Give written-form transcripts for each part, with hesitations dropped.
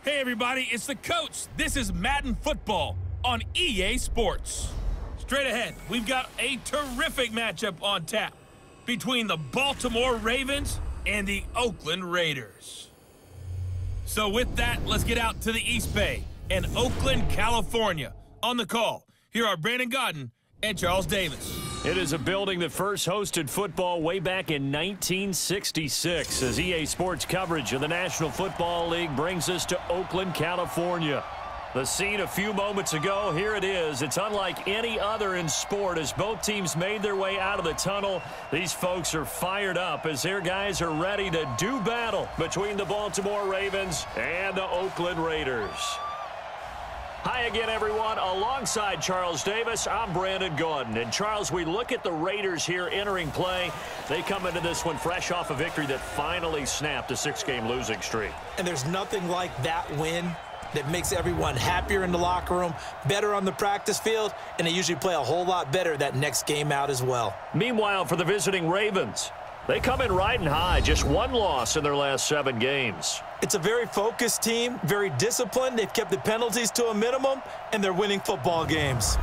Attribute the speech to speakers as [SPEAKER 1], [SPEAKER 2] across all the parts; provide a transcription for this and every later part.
[SPEAKER 1] Hey everybody, it's the coach. This is Madden Football on EA Sports. Straight ahead, we've got a terrific matchup on tap between the Baltimore Ravens and the Oakland Raiders. So with that, let's get out to the East Bay and Oakland, California. On the call, here are Brandon Godden and Charles Davis.
[SPEAKER 2] It is a building that first hosted football way back in 1966 as EA Sports coverage of the National Football League brings us to Oakland, California. The scene a few moments ago, here it is. It's unlike any other in sport as both teams made their way out of the tunnel. These folks are fired up as their guys are ready to do battle between the Baltimore Ravens and the Oakland Raiders. Hi again, everyone. Alongside Charles Davis, I'm Brandon Godden. And, Charles, we look at the Raiders here entering play. They come into this one fresh off a victory that finally snapped a 6-game losing streak.
[SPEAKER 3] And there's nothing like that win that makes everyone happier in the locker room, better on the practice field, and they usually play a whole lot better that next game out as well.
[SPEAKER 2] Meanwhile, for the visiting Ravens, they come in riding high, just one loss in their last 7 games.
[SPEAKER 3] It's a very focused team, very disciplined. They've kept the penalties to a minimum, and they're winning football games.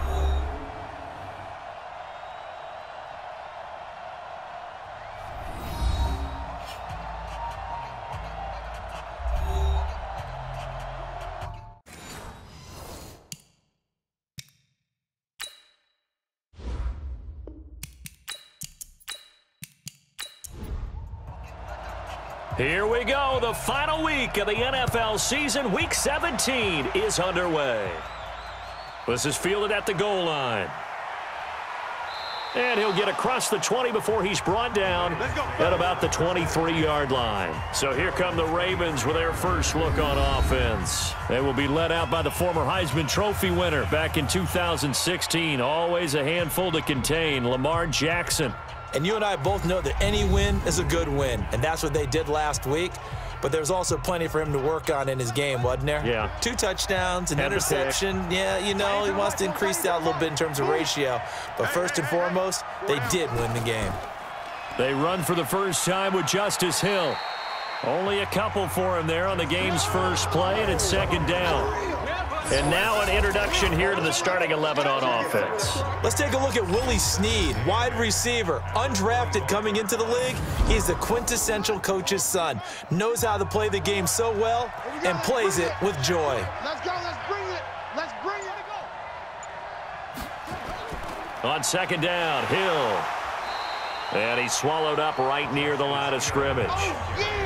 [SPEAKER 2] Here we go. The final week of the NFL season. Week 17 is underway. This is fielded at the goal line. And he'll get across the 20 before he's brought down at about the 23-yard line. So here come the Ravens with their first look on offense. They will be led out by the former Heisman Trophy winner back in 2016. Always a handful to contain, Lamar Jackson.
[SPEAKER 3] And you and I both know that any win is a good win, and that's what they did last week. But there's also plenty for him to work on in his game, wasn't there?
[SPEAKER 2] Yeah.
[SPEAKER 3] 2 touchdowns, an interception. Yeah, you know, he wants to increase that a little bit in terms of ratio. But first and foremost, they did win the game.
[SPEAKER 2] They run for the first time with Justice Hill. Only a couple for him there on the game's first play, and it's 2nd down. And now an introduction here to the starting 11 on offense.
[SPEAKER 3] Let's take a look at Willie Snead, wide receiver, undrafted coming into the league. He's the quintessential coach's son. Knows how to play the game so well and plays it with joy.
[SPEAKER 4] Let's go, let's bring it. Let's bring it.
[SPEAKER 2] On 2nd down, Hill. And he's swallowed up right near the line of scrimmage.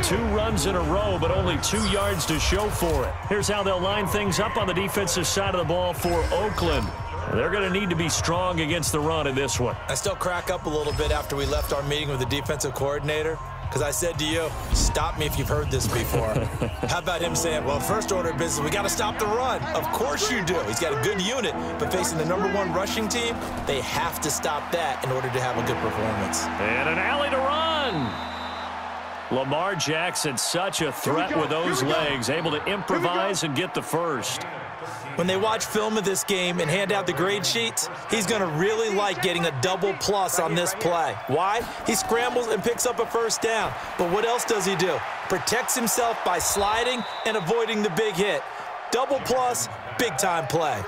[SPEAKER 2] 2 runs in a row, but only 2 yards to show for it. Here's how they'll line things up on the defensive side of the ball for Oakland. They're going to need to be strong against the run in this one.
[SPEAKER 3] I still crack up a little bit after we left our meeting with the defensive coordinator, because I said to you, stop me if you've heard this before. How about him saying, well, first order of business, we got to stop the run. Of course you do. He's got a good unit, but facing the #1 rushing team, they have to stop that in order to have a good performance.
[SPEAKER 2] And an alley to run. Lamar Jackson, such a threat with those legs, able to improvise and get the first.
[SPEAKER 3] When they watch film of this game and hand out the grade sheets, he's going to really like getting a double plus on this play. Why? He scrambles and picks up a first down. But what else does he do? Protects himself by sliding and avoiding the big hit. Double plus, big-time play.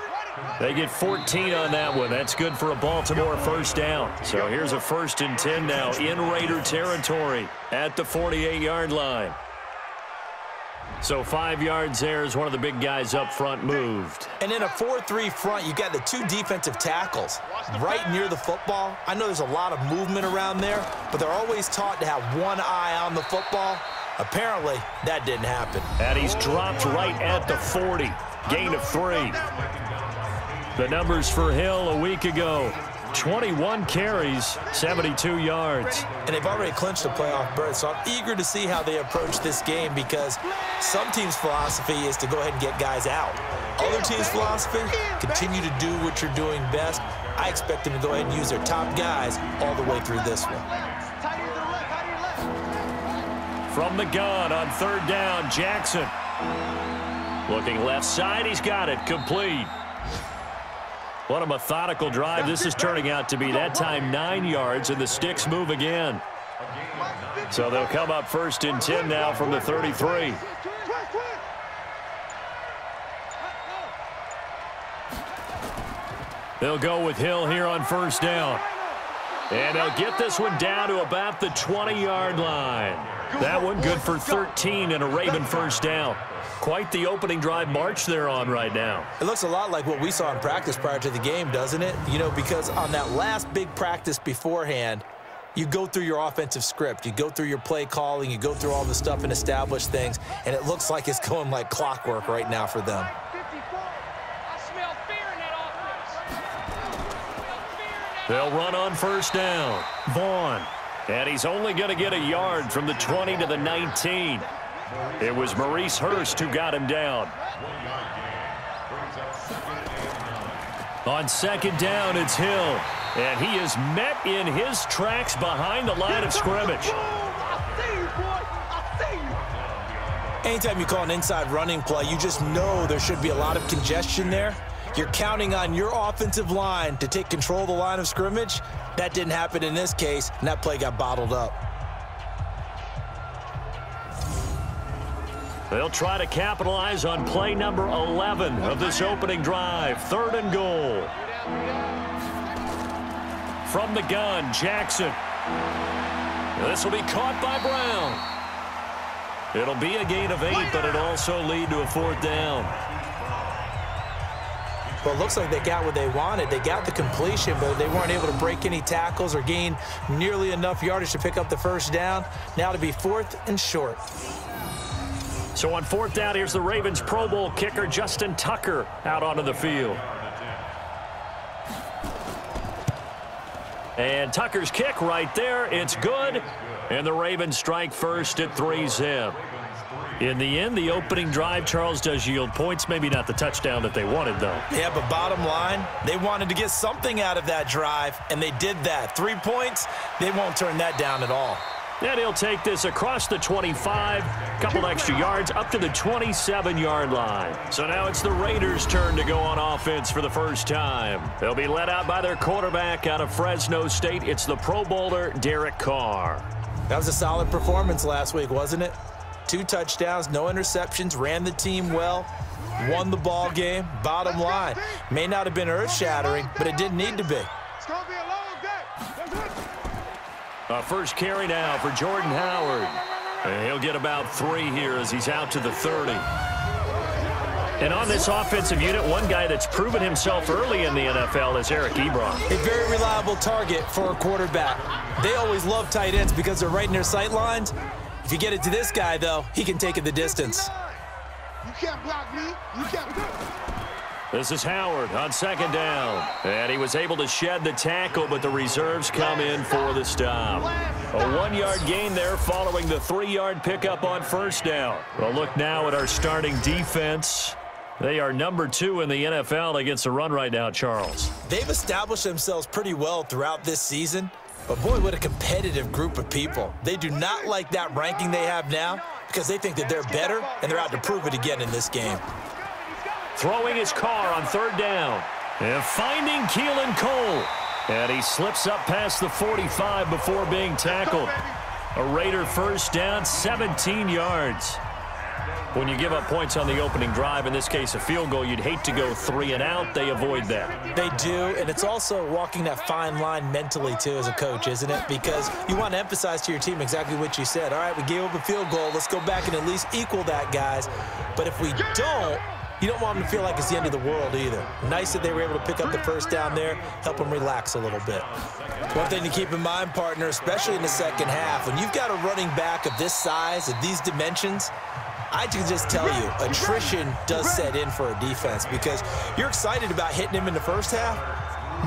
[SPEAKER 2] They get 14 on that one. That's good for a Baltimore first down. So here's a 1st and 10 now in Raider territory at the 48-yard line. So 5 yards there as one of the big guys up front moved.
[SPEAKER 3] And in a 4-3 front, you got the 2 defensive tackles right near the football. I know there's a lot of movement around there, but they're always taught to have one eye on the football. Apparently, that didn't happen.
[SPEAKER 2] And he's dropped right at the 40. Gain of 3. The numbers for Hill a week ago. 21 carries, 72 yards.
[SPEAKER 3] And they've already clinched a playoff berth, so I'm eager to see how they approach this game because some teams' philosophy is to go ahead and get guys out. Other teams' philosophy, continue to do what you're doing best. I expect them to go ahead and use their top guys all the way through this one.
[SPEAKER 2] From the gun on 3rd down, Jackson. Looking left side, he's got it, complete. What a methodical drive this is turning out to be. That time 9 yards, and the sticks move again. So they'll come up 1st and 10 now from the 33. They'll go with Hill here on first down. And they'll get this one down to about the 20-yard line. That one good for 13 and a Raven first down. Quite the opening drive march they're on right now.
[SPEAKER 3] It looks a lot like what we saw in practice prior to the game, doesn't it? You know, because on that last big practice beforehand, you go through your offensive script. You go through your play calling. You go through all the stuff and establish things. And it looks like it's going like clockwork right now for them.
[SPEAKER 2] They'll run on first down. Vaughn. And he's only going to get a yard from the 20 to the 19. It was Maurice Hurst who got him down. On second down, it's Hill. And he is met in his tracks behind the line of scrimmage.
[SPEAKER 3] Anytime you call an inside running play, you just know there should be a lot of congestion there. You're counting on your offensive line to take control of the line of scrimmage. That didn't happen in this case, and that play got bottled up.
[SPEAKER 2] They'll try to capitalize on play number 11 of this opening drive. 3rd and goal. From the gun, Jackson. This will be caught by Brown. It'll be a gain of 8, but it'll also lead to a 4th down.
[SPEAKER 3] Well, it looks like they got what they wanted. They got the completion, but they weren't able to break any tackles or gain nearly enough yardage to pick up the first down. Now to be 4th and short.
[SPEAKER 2] So on 4th down, here's the Ravens Pro Bowl kicker Justin Tucker out onto the field. And Tucker's kick right there. It's good. And the Ravens strike first at 3-zip. In the end, the opening drive, Charles, does yield points. Maybe not the touchdown that they wanted, though.
[SPEAKER 3] Yeah, but bottom line, they wanted to get something out of that drive, and they did that. 3 points, they won't turn that down at all.
[SPEAKER 2] And he'll take this across the 25, couple extra yards, up to the 27-yard line. So now it's the Raiders' turn to go on offense for the first time. They'll be led out by their quarterback out of Fresno State. It's the Pro Bowler, Derek Carr.
[SPEAKER 3] That was a solid performance last week, wasn't it? 2 touchdowns, no interceptions, ran the team well, won the ball game. Bottom line, may not have been earth-shattering, but it didn't need to be.
[SPEAKER 4] It's going to be a long day.
[SPEAKER 2] First carry now for Jordan Howard. And he'll get about 3 here as he's out to the 30. And on this offensive unit, one guy that's proven himself early in the NFL is Eric Ebron.
[SPEAKER 3] A very reliable target for a quarterback. They always love tight ends because they're right in their sight lines. If you get it to this guy, though, he can take it the distance.
[SPEAKER 4] You can't block me. You can't.
[SPEAKER 2] This is Howard on second down. And he was able to shed the tackle, but the reserves come in for the stop. A 1-yard gain there following the 3-yard pickup on first down. Well, look now at our starting defense. They are number 2 in the NFL against the run right now, Charles.
[SPEAKER 3] They've established themselves pretty well throughout this season. But, boy, what a competitive group of people. They do not like that ranking they have now because they think that they're better, and they're out to prove it again in this game.
[SPEAKER 2] Throwing his car on 3rd down. And finding Keelan Cole. And he slips up past the 45 before being tackled. A Raider first down, 17 yards. When you give up points on the opening drive, in this case a field goal, you'd hate to go 3 and out. They avoid that.
[SPEAKER 3] They do, and it's also walking that fine line mentally, too, as a coach, isn't it? Because you want to emphasize to your team exactly what you said. All right, we gave up a field goal. Let's go back and at least equal that, guys. But if we don't, you don't want them to feel like it's the end of the world either. Nice that they were able to pick up the first down there, help them relax a little bit. One thing to keep in mind, partner, especially in the second half, when you've got a running back of this size, of these dimensions, I can just tell you, attrition does set in for a defense because you're excited about hitting him in the first half.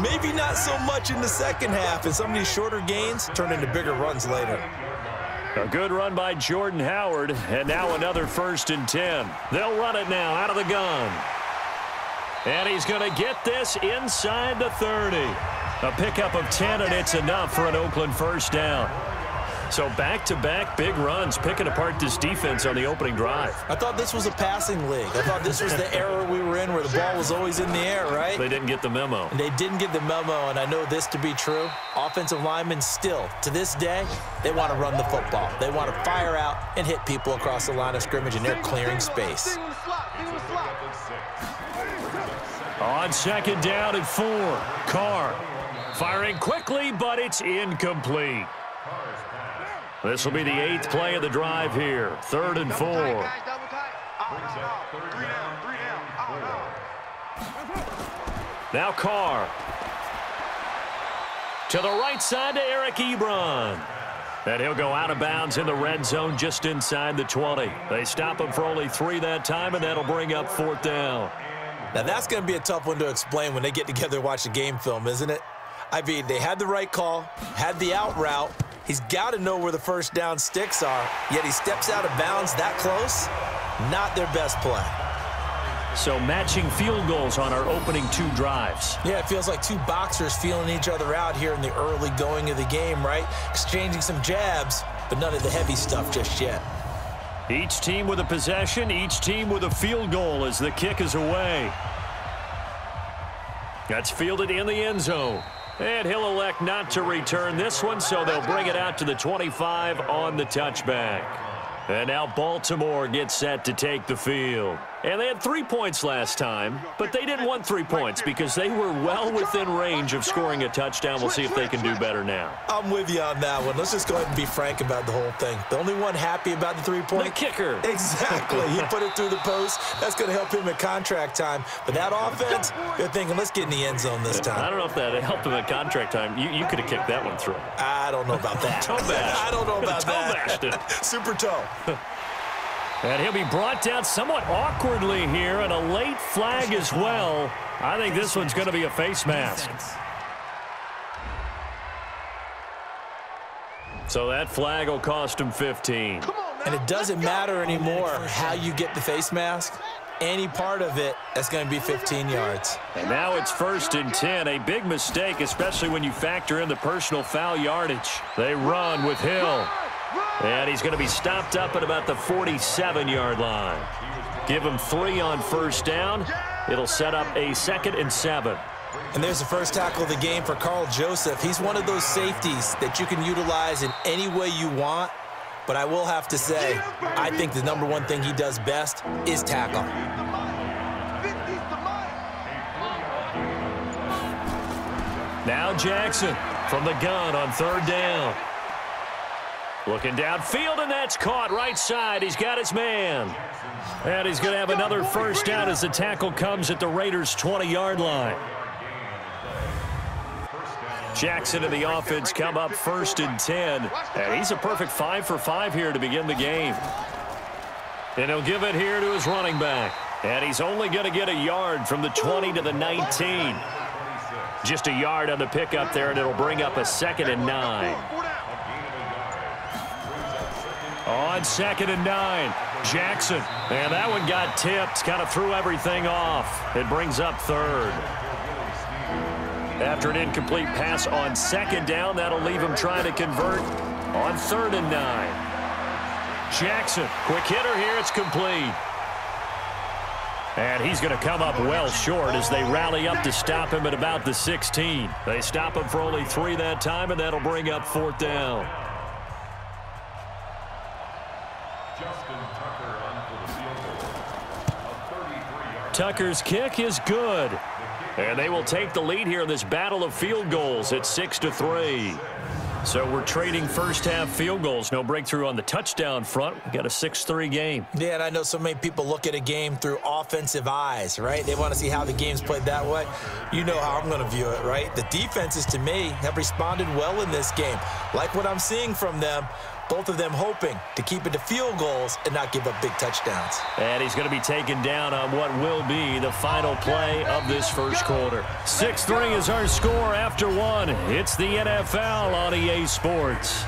[SPEAKER 3] Maybe not so much in the second half, and some of these shorter gains turn into bigger runs later.
[SPEAKER 2] A good run by Jordan Howard, and now another 1st and 10. They'll run it now out of the gun. And he's going to get this inside the 30. A pickup of 10, and it's enough for an Oakland first down. So back-to-back big runs, picking apart this defense on the opening drive.
[SPEAKER 3] I thought this was a passing league. I thought this was the era we were in where the ball was always in the air, right?
[SPEAKER 2] They didn't get the memo.
[SPEAKER 3] They didn't get the memo, and I know this to be true. Offensive linemen still, to this day, they want to run the football. They want to fire out and hit people across the line of scrimmage, and they're clearing space.
[SPEAKER 2] On On second down and 4, Carr firing quickly, but it's incomplete. This will be the 8th play of the drive here. 3rd and 4. Now Carr. To the right side to Eric Ebron. And he'll go out of bounds in the red zone just inside the 20. They stop him for only 3 that time, and that'll bring up 4th down.
[SPEAKER 3] Now, that's going to be a tough one to explain when they get together and watch the game film, isn't it? I mean, they had the right call, had the out route. He's got to know where the first down sticks are, yet he steps out of bounds that close. Not their best play.
[SPEAKER 2] So matching field goals on our opening 2 drives.
[SPEAKER 3] Yeah, it feels like 2 boxers feeling each other out here in the early going of the game, right? Exchanging some jabs, but none of the heavy stuff just yet.
[SPEAKER 2] Each team with a possession, each team with a field goal as the kick is away. That's fielded in the end zone. And he'll elect not to return this one, so they'll bring it out to the 25 on the touchback. And now Baltimore gets set to take the field. And they had 3 points last time, but they didn't want 3 points because they were well within range of scoring a touchdown. We'll see if they can do better now.
[SPEAKER 3] I'm with you on that one. Let's just go ahead and be frank about the whole thing. The only one happy about the 3-point?
[SPEAKER 2] The kicker.
[SPEAKER 3] Exactly. He put it through the post. That's going to help him at contract time. But that offense, they're thinking, let's get in the end zone this time.
[SPEAKER 2] I don't know if that helped him at contract time. You could have kicked that one through.
[SPEAKER 3] I don't know about that.
[SPEAKER 2] Toe bash.
[SPEAKER 3] I don't know about that.
[SPEAKER 2] Toe bashed it.
[SPEAKER 3] Super toe.
[SPEAKER 2] And he'll be brought down somewhat awkwardly here, and a late flag as well. I think this one's going to be a face mask. So that flag will cost him 15.
[SPEAKER 3] And it doesn't matter anymore how you get the face mask. Any part of it, that's going to be 15 yards.
[SPEAKER 2] And now it's 1st and 10. A big mistake, especially when you factor in the personal foul yardage. They run with Hill. And he's going to be stopped up at about the 47-yard line. Give him 3 on 1st down. It'll set up a 2nd and 7.
[SPEAKER 3] And there's the first tackle of the game for Carl Joseph. He's one of those safeties that you can utilize in any way you want. But I will have to say, I think the #1 thing he does best is tackle.
[SPEAKER 2] Now Jackson from the gun on 3rd down. Looking downfield, and that's caught right side. He's got his man. And he's going to have another 1st down as the tackle comes at the Raiders' 20-yard line. Jackson and the offense come up 1st and 10. And he's a perfect 5 for 5 here to begin the game. And he'll give it here to his running back. And he's only going to get a yard from the 20 to the 19. Just a yard on the pickup there, and it'll bring up a 2nd and 9. On 2nd and 9, Jackson. And that one got tipped, kind of threw everything off. It brings up 3rd. After an incomplete pass on 2nd down, that'll leave him trying to convert on 3rd and 9. Jackson, quick hitter here, it's complete. And he's going to come up well short as they rally up to stop him at about the 16. They stop him for only 3 that time, and that'll bring up 4th down. Tucker's kick is good. And they will take the lead here in this battle of field goals at 6-3. So we're trading first-half field goals. No breakthrough on the touchdown front. We got a 6-3 game.
[SPEAKER 3] Yeah, and I know so many people look at a game through offensive eyes, right? They want to see how the game's played that way. You know how I'm going to view it, right? The defenses, to me, have responded well in this game. Like what I'm seeing from them. Both of them hoping to keep it to field goals and not give up big touchdowns.
[SPEAKER 2] And he's going to be taken down on what will be the final play of this first quarter. 6-3 is our score after 1. It's the NFL on EA Sports.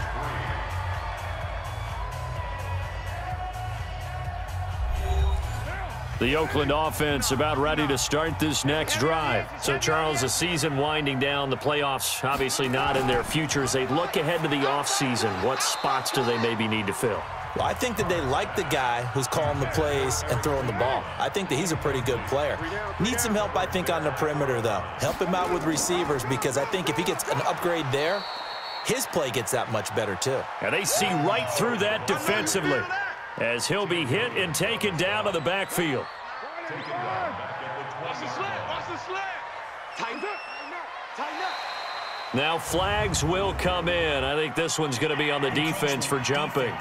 [SPEAKER 2] The Oakland offense about ready to start this next drive. So, Charles, the season winding down, the playoffs obviously not in their future. As they look ahead to the offseason, what spots do they maybe need to fill?
[SPEAKER 3] Well, I think that they like the guy who's calling the plays and throwing the ball. I think that he's a pretty good player. Needs some help, I think, on the perimeter, though. Help him out with receivers, because I think if he gets an upgrade there, his play gets that much better, too.
[SPEAKER 2] And they see right through that defensively, as he'll be hit and taken down to the backfield.
[SPEAKER 4] Watch the slant. Watch the slant.
[SPEAKER 2] Now flags will come in. I think this one's going to be on the defense for jumping.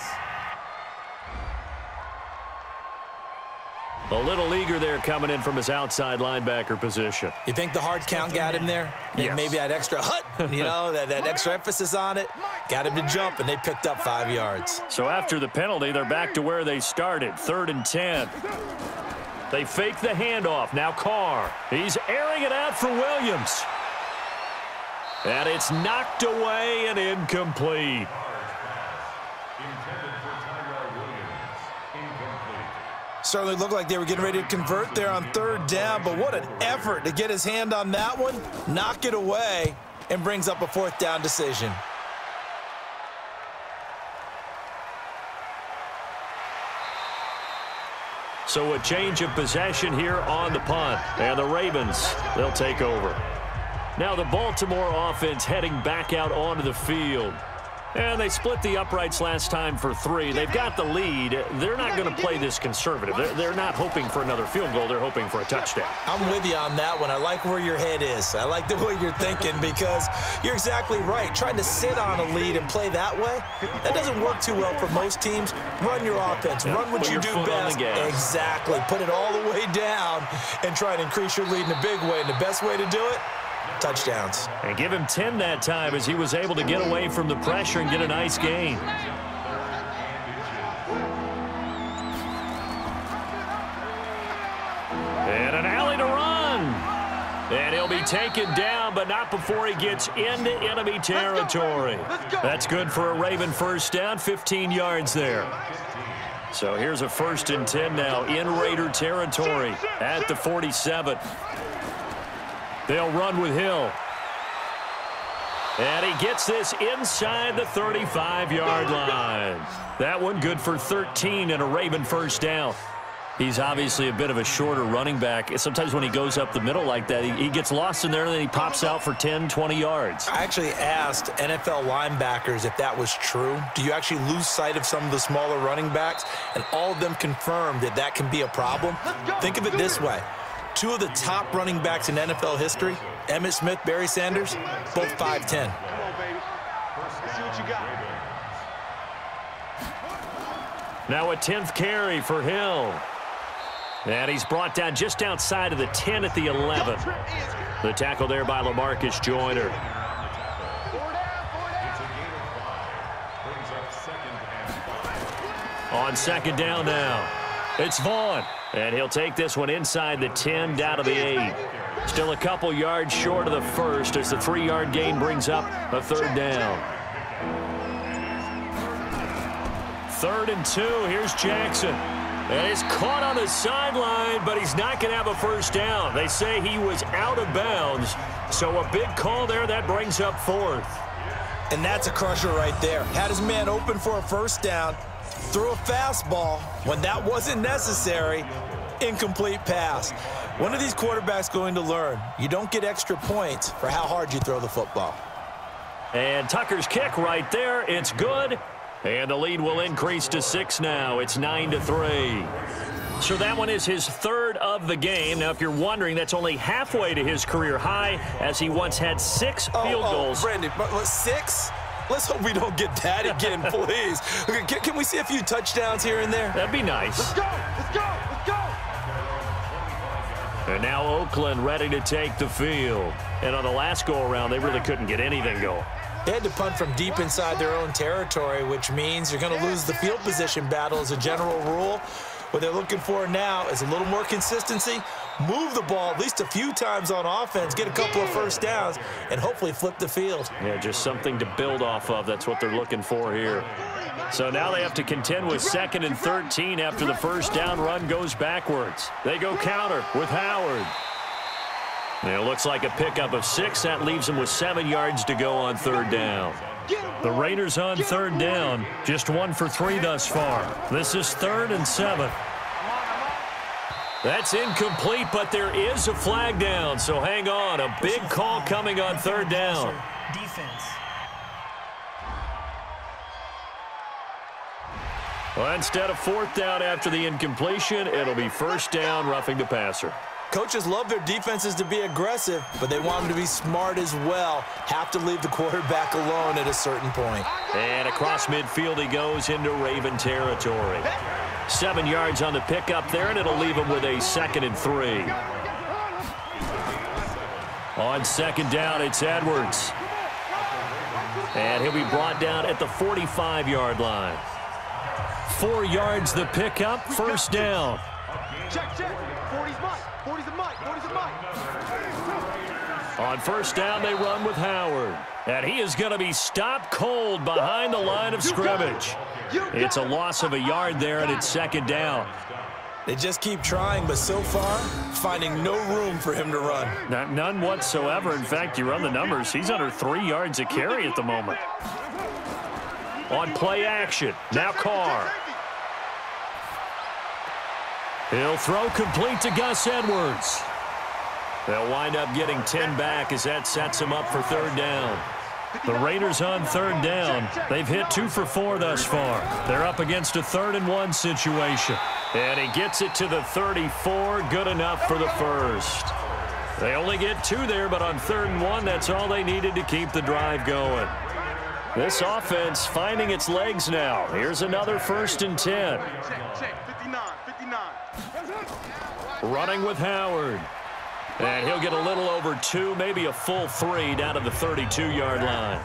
[SPEAKER 2] A little eager there coming in from his outside linebacker position.
[SPEAKER 3] You think the hard count got him there?
[SPEAKER 2] Yes.
[SPEAKER 3] Maybe that extra that extra emphasis on it got him to jump, and they picked up 5 yards.
[SPEAKER 2] So after the penalty, they're back to where they started, 3rd and 10. They fake the handoff. Now Carr. He's airing it out for Williams. And it's knocked away and incomplete.
[SPEAKER 3] Certainly looked like they were getting ready to convert there on 3rd down, but what an effort to get his hand on that one, knock it away, and brings up a 4th down decision.
[SPEAKER 2] So a change of possession here on the punt. And the Ravens, they'll take over. Now the Baltimore offense heading back out onto the field. And they split the uprights last time for 3. They've got the lead. They're not going to play this conservative. They're not hoping for another field goal. They're hoping for a touchdown.
[SPEAKER 3] I'm with you on that one. I like where your head is. I like the way you're thinking because you're exactly right. Trying to sit on a lead and play that way, that doesn't work too well for most teams. Run your offense. Run what you do best. Exactly. Put it all the way down and try to increase your lead in a big way. And the best way to do it, touchdowns.
[SPEAKER 2] And give him 10 that time as he was able to get away from the pressure and get a nice gain. And an alley to run. And he'll be taken down, but not before he gets into enemy territory. That's good for a Raven 1st down, 15 yards there. So here's a 1st and 10 now in Raider territory at the 47. They'll run with Hill. And he gets this inside the 35-yard line. That one good for 13 and a Raven 1st down. He's obviously a bit of a shorter running back. Sometimes when he goes up the middle like that, he gets lost in there and then he pops out for 10, 20 yards.
[SPEAKER 3] I actually asked NFL linebackers if that was true. Do you actually lose sight of some of the smaller running backs? And all of them confirmed that that can be a problem. Think of it this way. 2 of the top running backs in NFL history, Emmitt Smith, Barry Sanders, both 5'10".
[SPEAKER 4] Come on, baby. Let's see what you got.
[SPEAKER 2] Now a 10th carry for Hill. And he's brought down just outside of the 10 at the 11. The tackle there by LaMarcus Joyner. On 2nd down now, it's Vaughn. And he'll take this one inside the 10 down to the 8. Still a couple yards short of the 1st as the 3-yard gain brings up a 3rd down. 3rd and 2. Here's Jackson. And he's caught on the sideline, but he's not going to have a 1st down. They say he was out of bounds. So a big call there. That brings up 4th.
[SPEAKER 3] And that's a crusher right there. Had his man open for a 1st down. Threw a fastball when that wasn't necessary. Incomplete pass. When are these quarterbacks going to learn? You don't get extra points for how hard you throw the football.
[SPEAKER 2] And Tucker's kick right there. It's good. And the lead will increase to 6 now. It's 9-3. So that one is his 3rd of the game. Now, if you're wondering, that's only halfway to his career high as he once had 6 field goals.
[SPEAKER 3] Brandon, 6? Let's hope we don't get that again, please. Okay, can we see a few touchdowns here and there?
[SPEAKER 2] That'd be nice.
[SPEAKER 4] Let's go. Let's go. Let's go.
[SPEAKER 2] And now Oakland ready to take the field. And on the last go-around, they really couldn't get anything going.
[SPEAKER 3] They had to punt from deep inside their own territory, which means you're going to lose the field position battle as a general rule. What they're looking for now is a little more consistency, move the ball at least a few times on offense, get a couple of 1st downs, and hopefully flip the field.
[SPEAKER 2] Yeah, just something to build off of. That's what they're looking for here. So now they have to contend with 2nd and 13 after the 1st down run goes backwards. They go counter with Howard. It looks like a pickup of 6. That leaves them with 7 yards to go on 3rd down. The Raiders on 3rd down, just 1 for 3 thus far. This is 3rd and 7. That's incomplete, but there is a flag down, so hang on. A big call coming on 3rd down.
[SPEAKER 5] Defense.
[SPEAKER 2] Well, instead of 4th down after the incompletion, it'll be 1st down, roughing the passer.
[SPEAKER 3] Coaches love their defenses to be aggressive, but they want them to be smart as well. Have to leave the quarterback alone at a certain point.
[SPEAKER 2] And across midfield he goes into Raven territory. 7 yards on the pickup there, and it'll leave him with a 2nd and 3. On 2nd down, it's Edwards. And he'll be brought down at the 45-yard line. 4 yards the pickup, 1st down.
[SPEAKER 4] Check. 40's mine. 40's a mine. 40's a mine.
[SPEAKER 2] On 1st down, they run with Howard. And he is going to be stopped cold behind the line of scrimmage. It's a loss of a yard there, and it's 2nd down.
[SPEAKER 3] They just keep trying, but so far, finding no room for him to run.
[SPEAKER 2] None whatsoever. In fact, you run the numbers, he's under 3 yards a carry at the moment. On play action, now Carr. He'll throw complete to Gus Edwards. They'll wind up getting 10 back as that sets him up for 3rd down. The Raiders on 3rd down. They've hit 2 for 4 thus far. They're up against a 3rd and 1 situation. And he gets it to the 34. Good enough for the 1st. They only get 2 there, but on 3rd and 1, that's all they needed to keep the drive going. This offense finding its legs now. Here's another 1st and 10.
[SPEAKER 4] Check. 59.
[SPEAKER 2] Running with Howard. And he'll get a little over 2, maybe a full 3 down to the 32-yard line.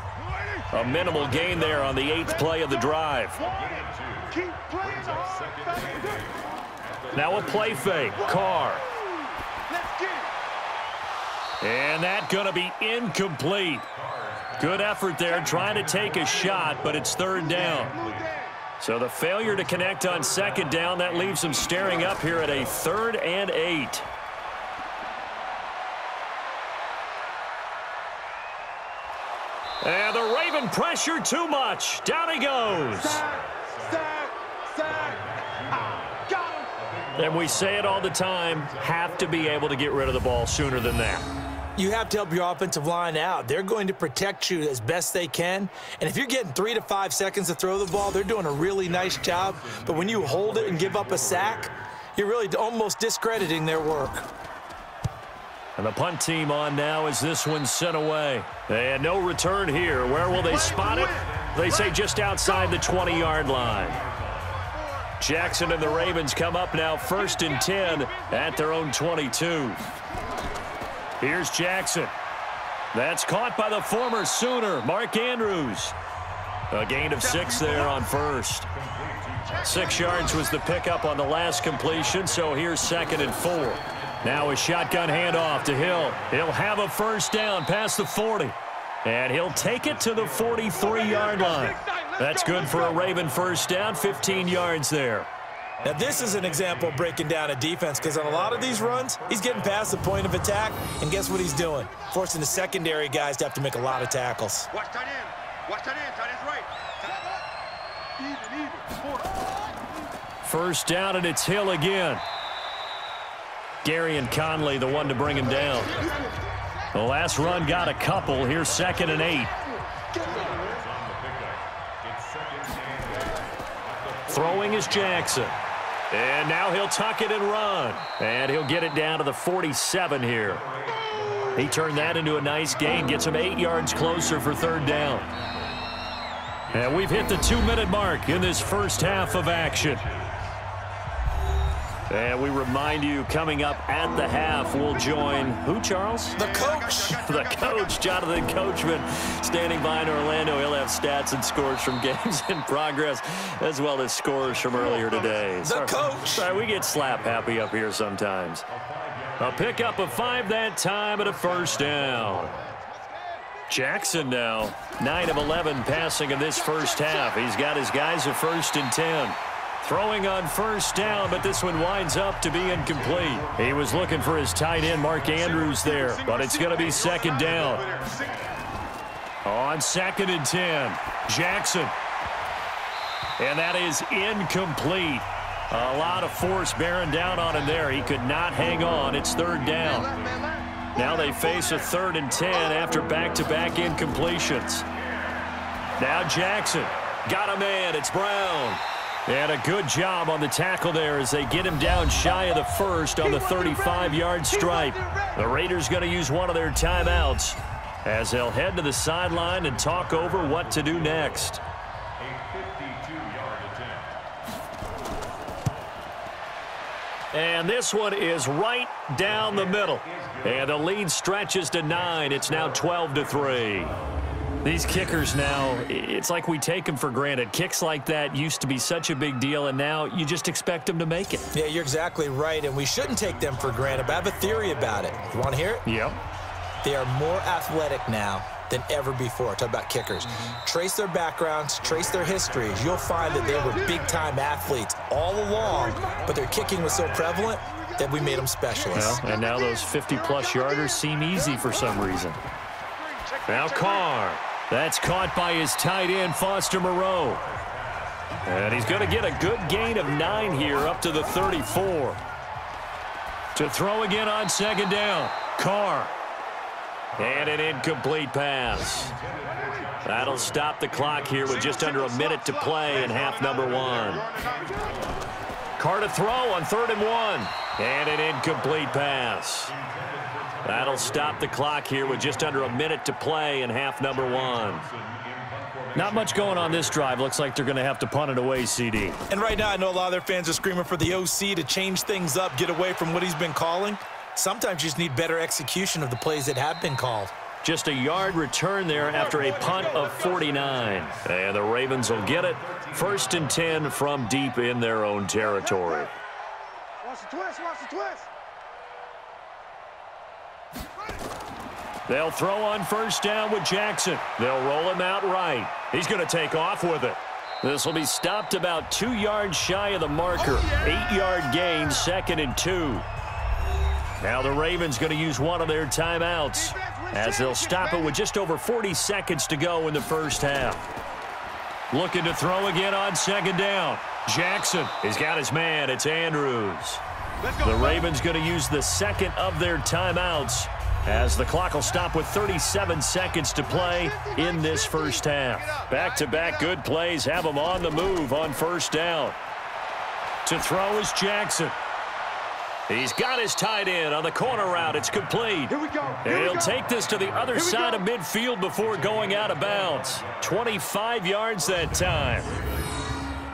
[SPEAKER 2] A minimal gain there on the 8th play of the drive. Now a play fake. Carr. And that's going to be incomplete. Good effort there trying to take a shot, but it's 3rd down. So the failure to connect on 2nd down, that leaves them staring up here at a 3rd and 8. And the Raven pressure too much. Down he goes. And we say it all the time, have to be able to get rid of the ball sooner than that.
[SPEAKER 3] You have to help your offensive line out. They're going to protect you as best they can. And if you're getting 3 to 5 seconds to throw the ball, they're doing a really nice job. But when you hold it and give up a sack, you're really almost discrediting their work.
[SPEAKER 2] And the punt team on now as this one's sent away. And no return here. Where will they spot it? They say just outside the 20-yard line. Jackson and the Ravens come up now 1st and 10 at their own 22. Here's Jackson. That's caught by the former Sooner, Mark Andrews. A gain of 6 there on 1st. 6 yards was the pickup on the last completion, so here's 2nd and 4. Now a shotgun handoff to Hill. He'll have a 1st down past the 40. And he'll take it to the 43-yard line. That's good for a Raven 1st down, 15 yards there.
[SPEAKER 3] Now, this is an example of breaking down a defense because on a lot of these runs, he's getting past the point of attack, and guess what he's doing? Forcing the secondary guys to have to make a lot of tackles.
[SPEAKER 4] Watch tight end. Watch tight end. Tight end's right. Even.
[SPEAKER 2] 1st down, and it's Hill again. Gary and Conley, the one to bring him down. The last run got a couple. Here's 2nd and 8. Throwing is Jackson. And now he'll tuck it and run. And he'll get it down to the 47 here. He turned that into a nice gain. Gets him 8 yards closer for 3rd down. And we've hit the 2-minute mark in this first half of action. And we remind you, coming up at the half, we'll join who, Charles?
[SPEAKER 3] The coach.
[SPEAKER 2] The coach, Jonathan Coachman, standing by in Orlando. He'll have stats and scores from games in progress, as well as scores from earlier today.
[SPEAKER 3] The coach.
[SPEAKER 2] Sorry, we get slap happy up here sometimes. A pickup of 5 that time and a 1st down. Jackson now, 9 of 11 passing in this first half. He's got his guys a 1st and 10. Throwing on 1st down, but this one winds up to be incomplete. He was looking for his tight end, Mark Andrews, there, but it's going to be 2nd down. On 2nd and 10, Jackson. And that is incomplete. A lot of force bearing down on him there. He could not hang on. It's 3rd down. Now they face a 3rd and 10 after back-to-back incompletions. Now Jackson got a man. It's Brown. And a good job on the tackle there as they get him down shy of the first on the 35-yard stripe. The Raiders going to use one of their timeouts as they'll head to the sideline and talk over what to do next. And this one is right down the middle. And the lead stretches to 9. It's now 12-3. These kickers now, it's like we take them for granted. Kicks like that used to be such a big deal, and now you just expect them to make it.
[SPEAKER 3] Yeah, you're exactly right, and we shouldn't take them for granted, but I have a theory about it. You want to hear it?
[SPEAKER 2] Yep.
[SPEAKER 3] They are more athletic now than ever before. Talk about kickers. Trace their backgrounds, trace their histories. You'll find that they were big-time athletes all along, but their kicking was so prevalent that we made them specialists.
[SPEAKER 2] Well, and now those 50-plus yarders seem easy for some reason. Now Carr. That's caught by his tight end, Foster Moreau. And he's going to get a good gain of 9 here up to the 34. To throw again on second down. Carr. And an incomplete pass. That'll stop the clock here with just under a minute to play in half number 1. Carr to throw on 3rd and 1. And an incomplete pass. That'll stop the clock here with just under a minute to play in half number 1. Not much going on this drive. Looks like they're going to have to punt it away, CD.
[SPEAKER 3] And right now, I know a lot of their fans are screaming for the OC to change things up, get away from what he's been calling. Sometimes you just need better execution of the plays that have been called.
[SPEAKER 2] Just a yard return there after a punt of 49. And the Ravens will get it. 1st and 10 from deep in their own territory.
[SPEAKER 4] Watch the twist, watch the twist.
[SPEAKER 2] They'll throw on 1st down with Jackson. They'll roll him out right. He's going to take off with it. This will be stopped about 2 yards shy of the marker. 8-yard gain, 2nd and 2. Now the Ravens going to use one of their timeouts as they'll stop it with just over 40 seconds to go in the first half. Looking to throw again on 2nd down. Jackson has got his man. It's Andrews. The Ravens going to use the 2nd of their timeouts as the clock will stop with 37 seconds to play in this first half. Back-to-back good plays have them on the move on 1st down. To throw is Jackson. He's got his tight end on the corner route. It's complete.
[SPEAKER 4] Here we go.
[SPEAKER 2] And he'll take this to the other side of midfield before going out of bounds. 25 yards that time.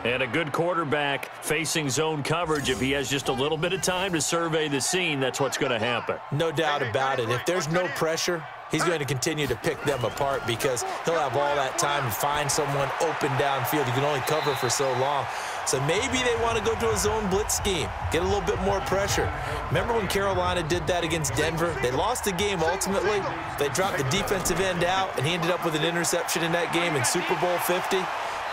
[SPEAKER 2] And a good quarterback facing zone coverage. If he has just a little bit of time to survey the scene, that's what's going to happen.
[SPEAKER 3] No doubt about it. If there's no pressure, he's going to continue to pick them apart because he'll have all that time to find someone open downfield. You can only cover for so long. So maybe they want to go to a zone blitz scheme, get a little bit more pressure. Remember when Carolina did that against Denver? They lost the game ultimately. They dropped the defensive end out, and he ended up with an interception in that game in Super Bowl 50.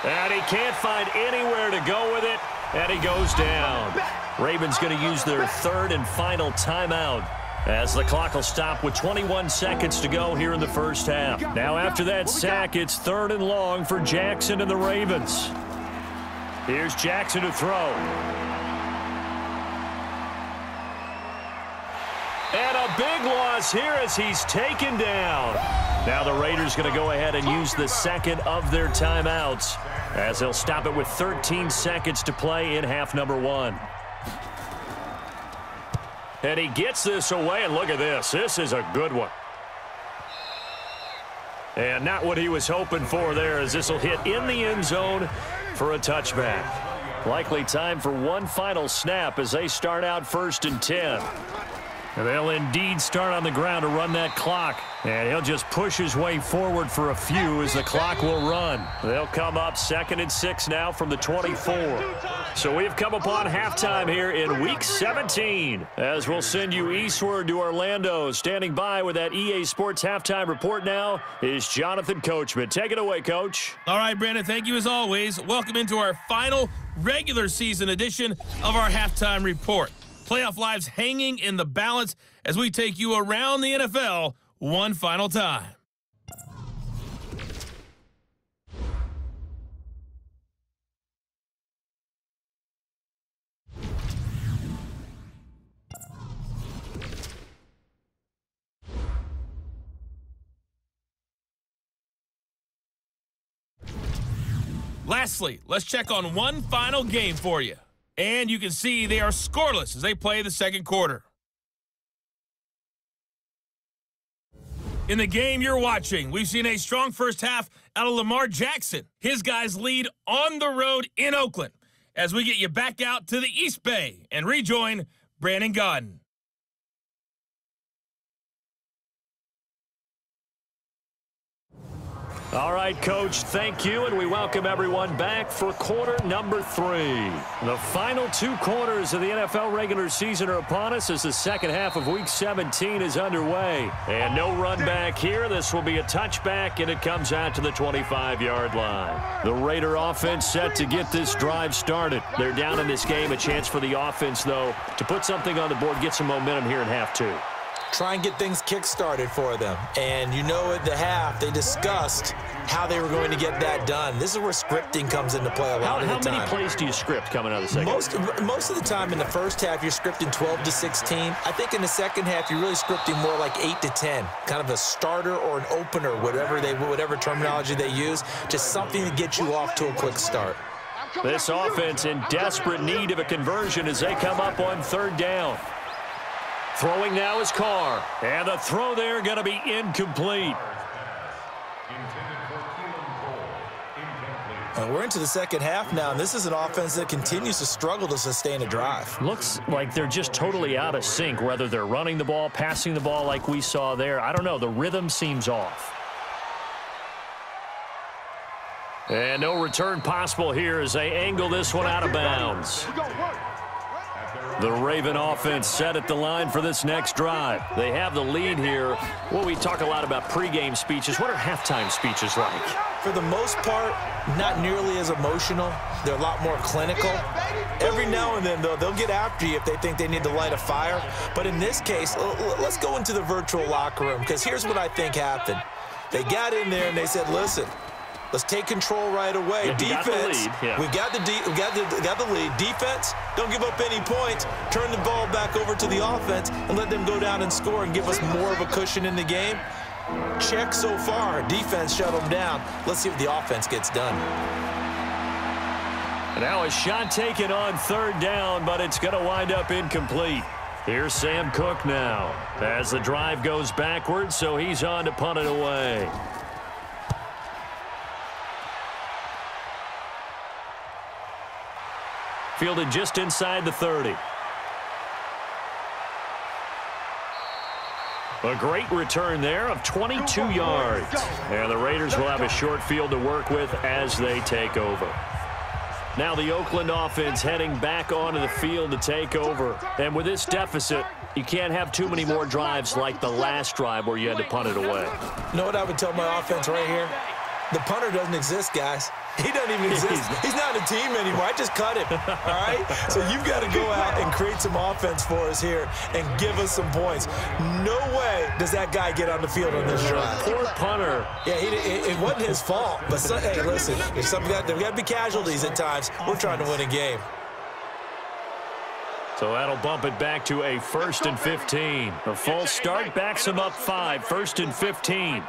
[SPEAKER 2] And he can't find anywhere to go with it, and he goes down. Ravens going to use their 3rd and final timeout as the clock will stop with 21 seconds to go here in the first half. Now after that sack, it's 3rd and long for Jackson and the Ravens. Here's Jackson to throw. And a big loss here as he's taken down. Now the Raiders going to go ahead and use the 2nd of their timeouts as they'll stop it with 13 seconds to play in half number 1. And he gets this away, and look at this. This is a good one. And not what he was hoping for there as this will hit in the end zone for a touchback. Likely time for one final snap as they start out 1st and 10. And they'll indeed start on the ground to run that clock. And he'll just push his way forward for a few as the clock will run. They'll come up 2nd and 6 now from the 24. So we've come upon halftime here in Week 17. As we'll send you eastward to Orlando. Standing by with that EA Sports Halftime Report now is Jonathan Coachman. Take it away, Coach.
[SPEAKER 1] All right, Brandon, thank you as always. Welcome into our final regular season edition of our Halftime Report. Playoff lives hanging in the balance as we take you around the NFL one final time. Lastly, let's check on one final game for you. And you can see they are scoreless as they play the second quarter. In the game you're watching, we've seen a strong first half out of Lamar Jackson. His guys lead on the road in Oakland as we get you back out to the East Bay and rejoin Brandon Gaudin.
[SPEAKER 2] All right, Coach, thank you, and we welcome everyone back for quarter number 3. The final 2 quarters of the NFL regular season are upon us as the second half of Week 17 is underway. And no run back here. This will be a touchback, and it comes out to the 25-yard line. The Raider offense set to get this drive started. They're down in this game. A chance for the offense, though, to put something on the board, get some momentum here in half 2.
[SPEAKER 3] Try and get things kick-started for them. And you know at the half, they discussed how they were going to get that done. This is where scripting comes into play a lot of the time.
[SPEAKER 2] How many plays do you script coming out of the second?
[SPEAKER 3] Most of the time in the first half, you're scripting 12 to 16. I think in the second half, you're really scripting more like 8 to 10. Kind of a starter or an opener, whatever terminology they use. Just something to get you off to a quick start.
[SPEAKER 2] This offense in desperate need of a conversion as they come up on 3rd down. Throwing now is Carr. And the throw there going to be incomplete.
[SPEAKER 3] And we're into the second half now, and this is an offense that continues to struggle to sustain a drive.
[SPEAKER 2] Looks like they're just totally out of sync, whether they're running the ball, passing the ball like we saw there. I don't know. The rhythm seems off. And no return possible here as they angle this one out of bounds. The Raven offense set at the line for this next drive. They have the lead here. Well, we talk a lot about pregame speeches. What are halftime speeches like?
[SPEAKER 3] For the most part, not nearly as emotional. They're a lot more clinical. Every now and then, though, they'll get after you if they think they need to light a fire. But in this case, let's go into the virtual locker room, because here's what I think happened. They got in there and they said, listen, let's take control right away.
[SPEAKER 2] Yeah,
[SPEAKER 3] Defense, we got the lead. Defense, don't give up any points. Turn the ball back over to the offense and let them go down and score and give us more of a cushion in the game. Check so far. Defense shut them down. Let's see what the offense gets done.
[SPEAKER 2] Now a shot taken on 3rd down, but it's going to wind up incomplete. Here's Sam Cook now as the drive goes backwards, so he's on to punt it away. Fielded just inside the 30. A great return there of 22 yards. And the Raiders will have a short field to work with as they take over. Now the Oakland offense heading back onto the field to take over. And with this deficit, you can't have too many more drives like the last drive where you had to punt it away.
[SPEAKER 3] You know what I would tell my offense right here? The punter doesn't exist, guys. He doesn't even exist. He's not a team anymore. I just cut him, all right? So you've got to go out and create some offense for us here and give us some points. No way does that guy get on the field on this drive.
[SPEAKER 2] Poor punter.
[SPEAKER 3] Yeah, it wasn't his fault. But, hey, listen, there's got to be casualties at times. We're trying to win a game.
[SPEAKER 2] So that'll bump it back to a 1st and 15. A false start backs him up 5, 1st and 15.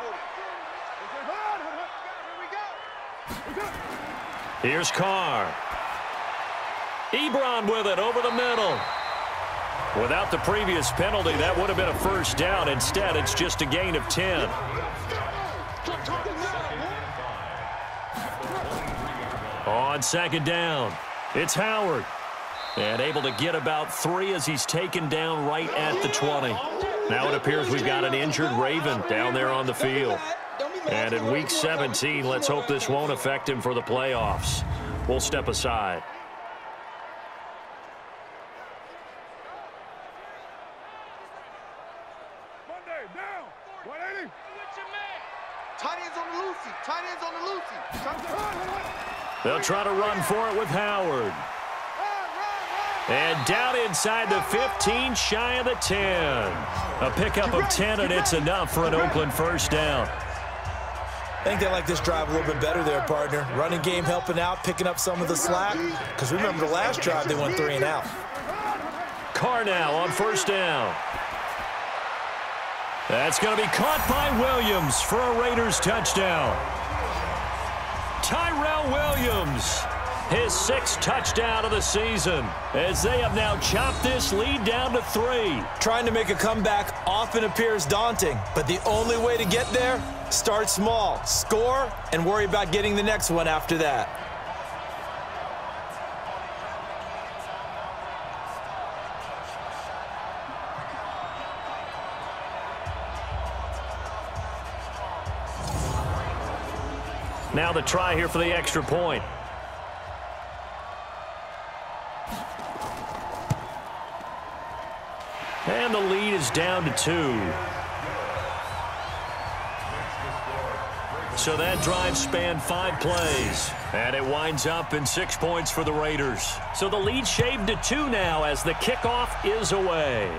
[SPEAKER 2] Here's Carr. Ebron with it over the middle. Without the previous penalty, that would have been a 1st down. Instead, it's just a gain of 10. On 2nd down, it's Howard. And able to get about 3 as he's taken down right at the 20. Now it appears we've got an injured Raven down there on the field. And in Week 17, let's hope this won't affect him for the playoffs. We'll step aside.
[SPEAKER 4] Tight ends on the Lucy. Tight ends on the Lucy.
[SPEAKER 2] They'll try to run for it with Howard. And down inside the 15, shy of the 10. A pickup of 10, and it's enough for an Oakland 1st down.
[SPEAKER 3] I think they like this drive a little bit better there, partner. Running game helping out, picking up some of the slack. Because remember the last drive, they went 3 and out.
[SPEAKER 2] Carr now on 1st down. That's going to be caught by Williams for a Raiders touchdown. Tyrell Williams. His 6th touchdown of the season as they have now chopped this lead down to 3.
[SPEAKER 3] Trying to make a comeback often appears daunting, but the only way to get there, start small, score, and worry about getting the next one after that.
[SPEAKER 2] Now the try here for the extra point. And the lead is down to 2. So that drive spanned 5 plays. And it winds up in 6 points for the Raiders. So the lead shaved to 2 now as the kickoff is away.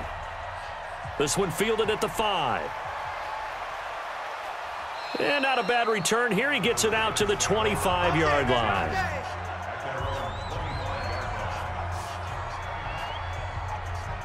[SPEAKER 2] This one fielded at the 5. And not a bad return here. He gets it out to the 25-yard line.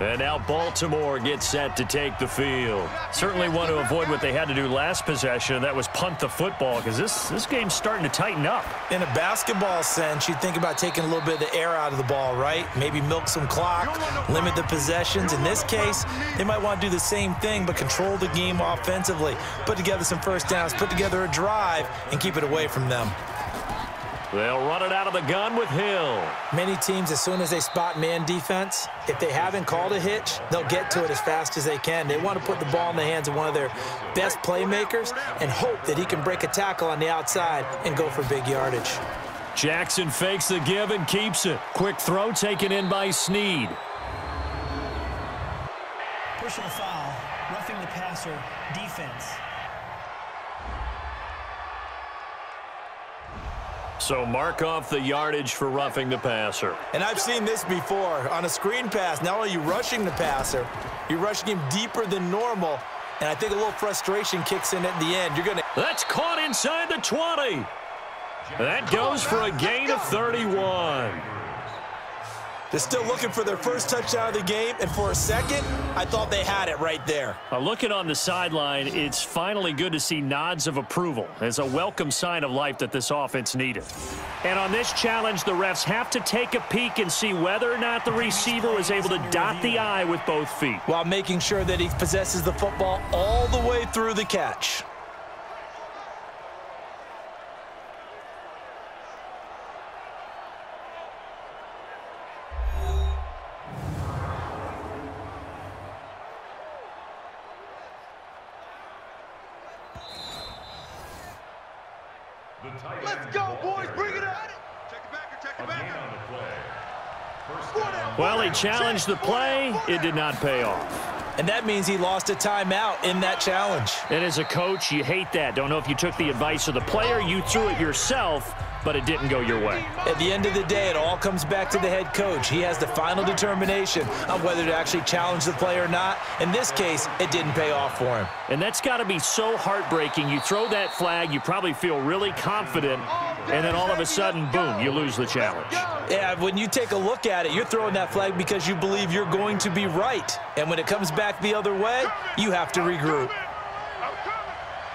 [SPEAKER 2] And now Baltimore gets set to take the field. Certainly want to avoid what they had to do last possession. That was punt the football, because this game's starting to tighten up.
[SPEAKER 3] In a basketball sense, you think about taking a little bit of the air out of the ball, right? Maybe milk some clock, limit the possessions. In this case, they might want to do the same thing, but control the game offensively. Put together some first downs, put together a drive, and keep it away from them.
[SPEAKER 2] They'll run it out of the gun with Hill.
[SPEAKER 3] Many teams, as soon as they spot man defense, if they haven't called a hitch, they'll get to it as fast as they can. They want to put the ball in the hands of one of their best playmakers and hope that he can break a tackle on the outside and go for big yardage.
[SPEAKER 2] Jackson fakes the give and keeps it. Quick throw taken in by Snead.
[SPEAKER 5] Personal foul, roughing the passer, defense.
[SPEAKER 2] So mark off the yardage for roughing the passer.
[SPEAKER 3] And I've seen this before. On a screen pass, not only are you rushing the passer, you're rushing him deeper than normal. And I think a little frustration kicks in at the end.
[SPEAKER 2] That's caught inside the 20. That goes for a gain of 31.
[SPEAKER 3] They're still looking for their first touchdown of the game, and for a second, I thought they had it right there.
[SPEAKER 2] Looking on the sideline, it's finally good to see nods of approval as a welcome sign of life that this offense needed. And on this challenge, the refs have to take a peek and see whether or not the receiver was able to dot the I with both feet,
[SPEAKER 3] while making sure that he possesses the football all the way through the catch.
[SPEAKER 4] Let's go, boys. Bring it up. Check the backer. Check the backer.
[SPEAKER 2] Well, he challenged the play. It did not pay off.
[SPEAKER 3] And that means he lost a timeout in that challenge.
[SPEAKER 2] And as a coach, you hate that. Don't know if you took the advice of the player. You threw it yourself, but it didn't go your way.
[SPEAKER 3] At the end of the day, it all comes back to the head coach. He has the final determination on whether to actually challenge the play or not. In this case, it didn't pay off for him.
[SPEAKER 2] And that's got to be so heartbreaking. You throw that flag, you probably feel really confident, and then all of a sudden, boom, you lose the challenge.
[SPEAKER 3] Yeah, when you take a look at it, you're throwing that flag because you believe you're going to be right. And when it comes back the other way, you have to regroup.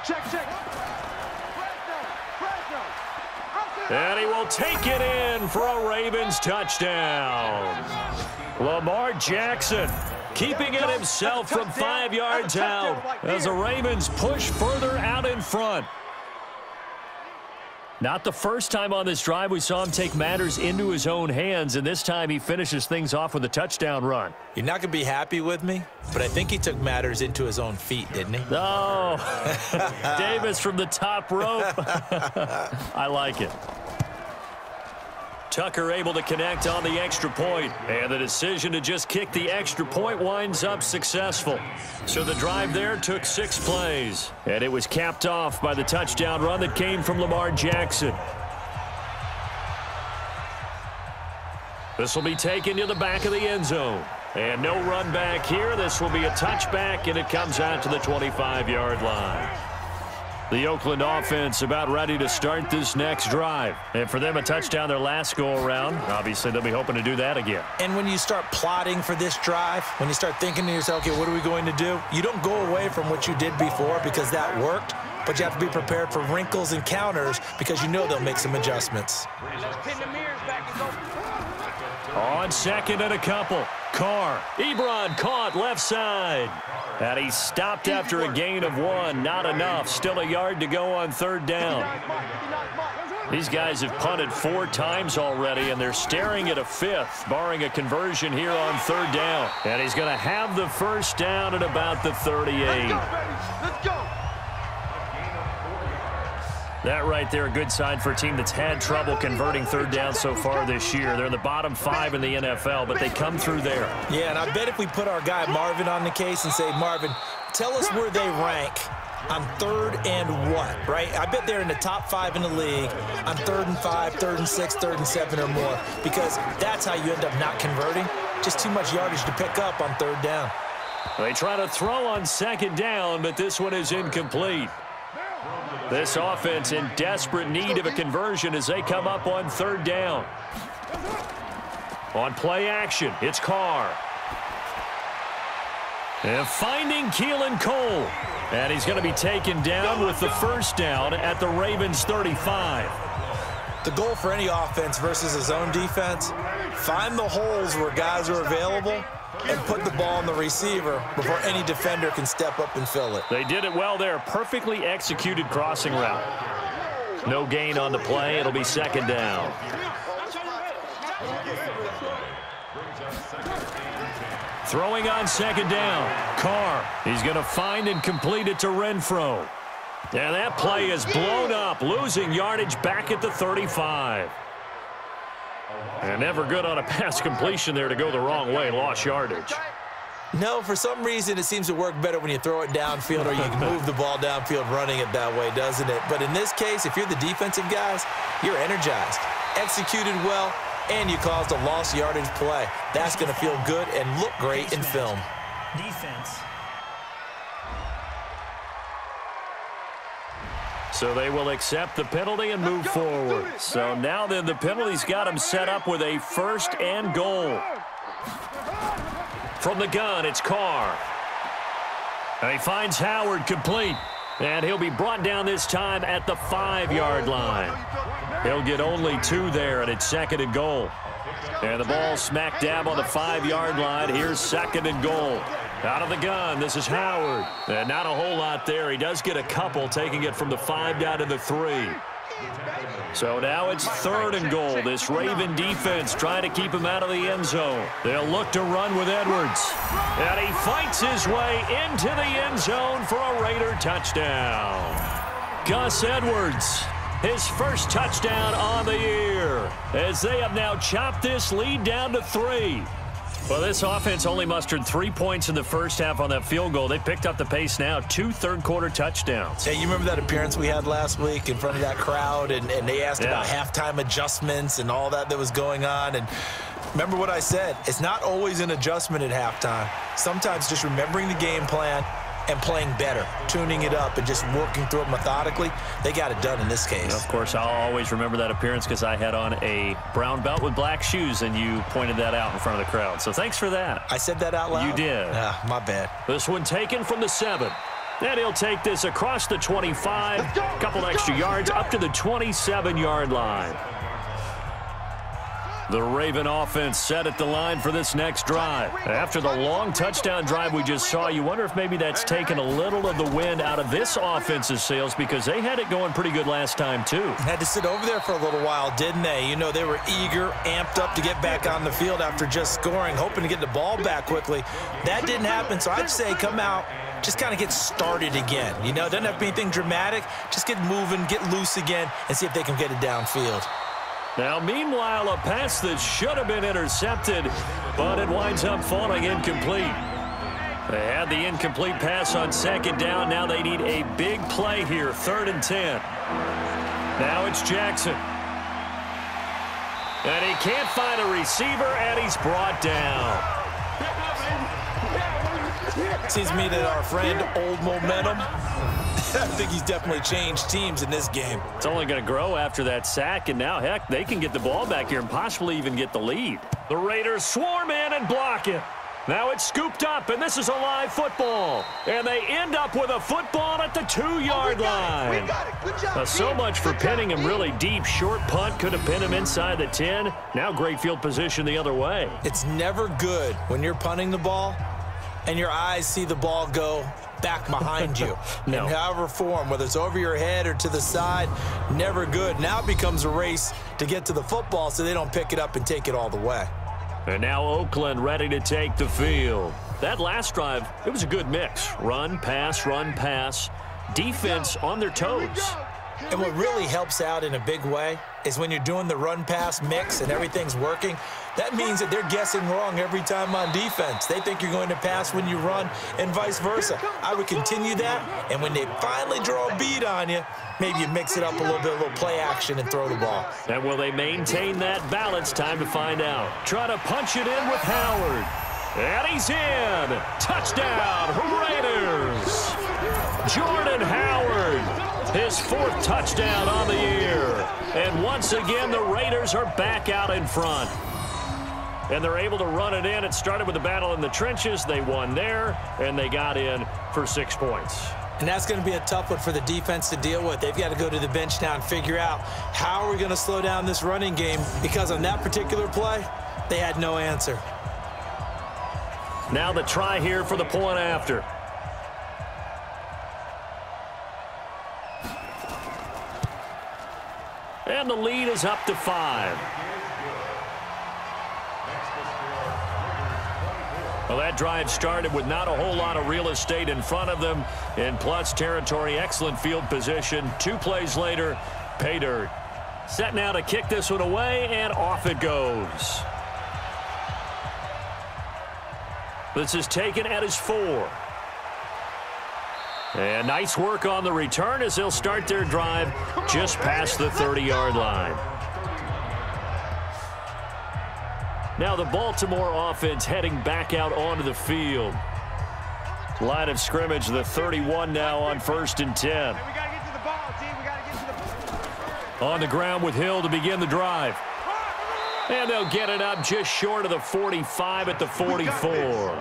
[SPEAKER 4] Check.
[SPEAKER 2] And he will take it in for a Ravens touchdown. Lamar Jackson keeping it himself from 5 yards out as the Ravens push further out in front. Not the first time on this drive we saw him take matters into his own hands, and this time he finishes things off with a touchdown run.
[SPEAKER 3] You're not going to be happy with me, but I think he took matters into his own feet, didn't he?
[SPEAKER 2] Oh, Davis from the top rope. I like it. Tucker able to connect on the extra point, and the decision to just kick the extra point winds up successful. So the drive there took 6 plays, and it was capped off by the touchdown run that came from Lamar Jackson. This will be taken to the back of the end zone, and no run back here. This will be a touchback, and it comes out to the 25-yard line. The Oakland offense about ready to start this next drive. And for them, a touchdown their last go-around. Obviously, they'll be hoping to do that again.
[SPEAKER 3] And when you start plotting for this drive, when you start thinking to yourself, okay, what are we going to do? You don't go away from what you did before because that worked. but you have to be prepared for wrinkles and counters because you know they'll make some adjustments.
[SPEAKER 2] On second and a couple. Carr. Ebron caught left side. And he stopped after a gain of 1. Not enough. Still a yard to go on third down. These guys have punted 4 times already, and they're staring at a 5th, barring a conversion here on third down. And he's going to have the first down at about the 38.
[SPEAKER 4] Let's go.
[SPEAKER 2] That right there, a good sign for a team that's had trouble converting third down so far this year. They're in the bottom 5 in the NFL, but they come through there.
[SPEAKER 3] Yeah, and I bet if we put our guy Marvin on the case and say, Marvin, tell us where they rank on 3rd and what, right? I bet they're in the top 5 in the league on 3rd and 5, 3rd and 6, 3rd and 7 or more, because that's how you end up not converting. Just too much yardage to pick up on third down.
[SPEAKER 2] They try to throw on second down, but this one is incomplete. This offense in desperate need of a conversion as they come up on third down. On play action, it's Carr. And finding Keelan Cole. And he's going to be taken down with the first down at the Ravens' 35.
[SPEAKER 3] The goal for any offense versus his own defense, find the holes where guys are available and put the ball on the receiver before any defender can step up and fill it.
[SPEAKER 2] They did it well there. Perfectly executed crossing route. No gain on the play. It'll be second down. Throwing on second down. Carr. He's going to find and complete it to Renfro. And that play is blown up, losing yardage back at the 35. And never good on a pass completion there to go the wrong way. Lost yardage.
[SPEAKER 3] No, for some reason it seems to work better when you throw it downfield or you can move the ball downfield running it that way, doesn't it? But in this case, if you're the defensive guys, you're energized, executed well, and you caused a lost yardage play. That's going to feel good and look great in film.
[SPEAKER 5] Defense.
[SPEAKER 2] So they will accept the penalty and move forward. So now then the penalty's got him set up with a 1st and goal. From the gun, it's Carr. And he finds Howard complete. And he'll be brought down this time at the 5-yard line. He'll get only 2 there, and it's 2nd and goal. And the ball smack dab on the 5-yard line. Here's 2nd and goal. Out of the gun, this is Howard. And not a whole lot there. He does get a couple, taking it from the 5 down to the 3. So now it's 3rd and goal. This Raven defense trying to keep him out of the end zone. They'll look to run with Edwards. And he fights his way into the end zone for a Raider touchdown. Gus Edwards, his first touchdown on the year, as they have now chopped this lead down to 3. Well, this offense only mustered 3 points in the first half on that field goal. They picked up the pace now, 2 third-quarter touchdowns.
[SPEAKER 3] Hey, you remember that appearance we had last week in front of that crowd, and they asked about halftime adjustments and all that was going on, and remember what I said, it's not always an adjustment at halftime. Sometimes just remembering the game plan and playing better, tuning it up and just working through it methodically. They got it done in this case.
[SPEAKER 2] Of course, I'll always remember that appearance because I had on a brown belt with black shoes, and you pointed that out in front of the crowd. So thanks for that.
[SPEAKER 3] I said that out loud?
[SPEAKER 2] You did.
[SPEAKER 3] My bad.
[SPEAKER 2] This one taken from the 7. And he'll take this across the 25, a couple extra yards up to the 27-yard line. The Raven offense set at the line for this next drive. After the long touchdown drive we just saw, you wonder if maybe that's taken a little of the wind out of this offense's sails because they had it going pretty good last time, too.
[SPEAKER 3] Had to sit over there for a little while, didn't they? You know, they were eager, amped up to get back on the field after just scoring, hoping to get the ball back quickly. That didn't happen, so I'd say come out, just kind of get started again. You know, doesn't have to be anything dramatic. Just get moving, get loose again, and see if they can get it downfield.
[SPEAKER 2] Now, meanwhile, a pass that should have been intercepted, but it winds up falling incomplete. They had the incomplete pass on second down. Now they need a big play here, 3rd and 10. Now it's Jackson. And he can't find a receiver, and he's brought down.
[SPEAKER 3] Seems to me that our friend, Old Momentum, I think he's definitely changed teams in this game.
[SPEAKER 2] It's only going to grow after that sack, and now, heck, they can get the ball back here and possibly even get the lead. The Raiders swarm in and block it. Now it's scooped up, and this is a live football. And they end up with a football at the 2-yard line.
[SPEAKER 4] We got it. Good job.
[SPEAKER 2] So much for pinning him really deep. Short punt could have pinned him inside the 10. Now great field position the other way.
[SPEAKER 3] It's never good when you're punting the ball and your eyes see the ball go back behind you.
[SPEAKER 2] No.
[SPEAKER 3] In however form, whether it's over your head or to the side, never good. Now it becomes a race to get to the football so they don't pick it up and take it all the way.
[SPEAKER 2] And now Oakland ready to take the field. That last drive, it was a good mix. Run, pass, defense on their toes.
[SPEAKER 3] And what really helps out in a big way is when you're doing the run-pass mix and everything's working, that means that they're guessing wrong every time on defense. They think you're going to pass when you run and vice versa. I would continue that, and when they finally draw a beat on you, maybe you mix it up a little bit, a little play action, and throw the ball.
[SPEAKER 2] And will they maintain that balance? Time to find out. Try to punch it in with Howard. And he's in. Touchdown, Raiders. Jordan Howard, his 4th touchdown on the year. And once again, the Raiders are back out in front. And they're able to run it in. It started with a battle in the trenches. They won there, and they got in for 6 points.
[SPEAKER 3] And that's going to be a tough one for the defense to deal with. They've got to go to the bench now and figure out how are we going to slow down this running game, because on that particular play, they had no answer.
[SPEAKER 2] Now the try here for the point after. And the lead is up to 5. Well, that drive started with not a whole lot of real estate in front of them. In plus territory, excellent field position. 2 plays later, pay dirt. Set now to kick this one away, and off it goes. This is taken at his 4. And nice work on the return as they'll start their drive just past the 30-yard line. Now the Baltimore offense heading back out onto the field. Line of scrimmage, the 31 now on 1st and 10.
[SPEAKER 4] We got to get to the ball, team. We got to get to the ball.
[SPEAKER 2] On the ground with Hill to begin the drive. And they'll get it up just short of the 45 at the 44.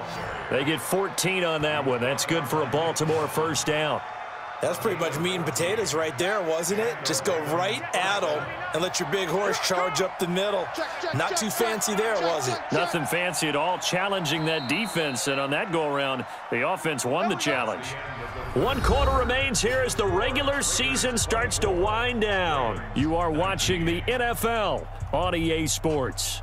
[SPEAKER 2] They get 14 on that one. That's good for a Baltimore 1st down.
[SPEAKER 3] That's pretty much meat and potatoes right there, wasn't it? Just go right at them and let your big horse charge up the middle. Not too fancy there, was it?
[SPEAKER 2] Nothing fancy at all, challenging that defense. And on that go-around, the offense won the challenge. 1 quarter remains here as the regular season starts to wind down. You are watching the NFL on EA Sports.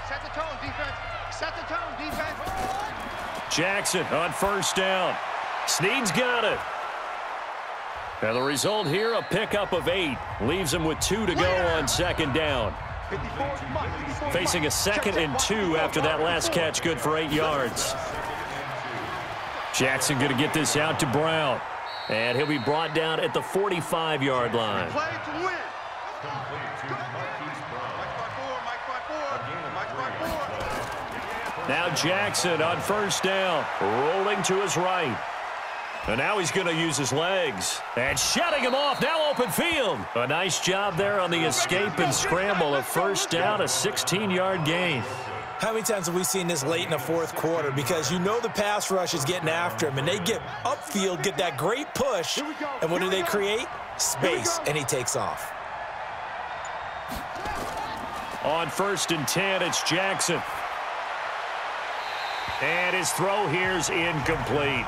[SPEAKER 4] Set the tone, defense. Set the tone, defense.
[SPEAKER 2] Jackson on 1st down. Snead's got it. And the result here, a pickup of 8. Leaves him with 2 to go on 2nd down. Facing a 2nd and 2 after that last catch, good for 8 yards. Jackson going to get this out to Brown. And he'll be brought down at the 45-yard line.
[SPEAKER 4] Play to win.
[SPEAKER 2] Now Jackson on 1st down, rolling to his right. And now he's going to use his legs. And shutting him off, now open field. A nice job there on the escape and scramble. A 1st down, a 16-yard gain.
[SPEAKER 3] How many times have we seen this late in the 4th quarter? Because you know the pass rush is getting after him, and they get upfield, get that great push, and what do they create? Space, and he takes off.
[SPEAKER 2] On 1st and 10, it's Jackson. And his throw here's incomplete.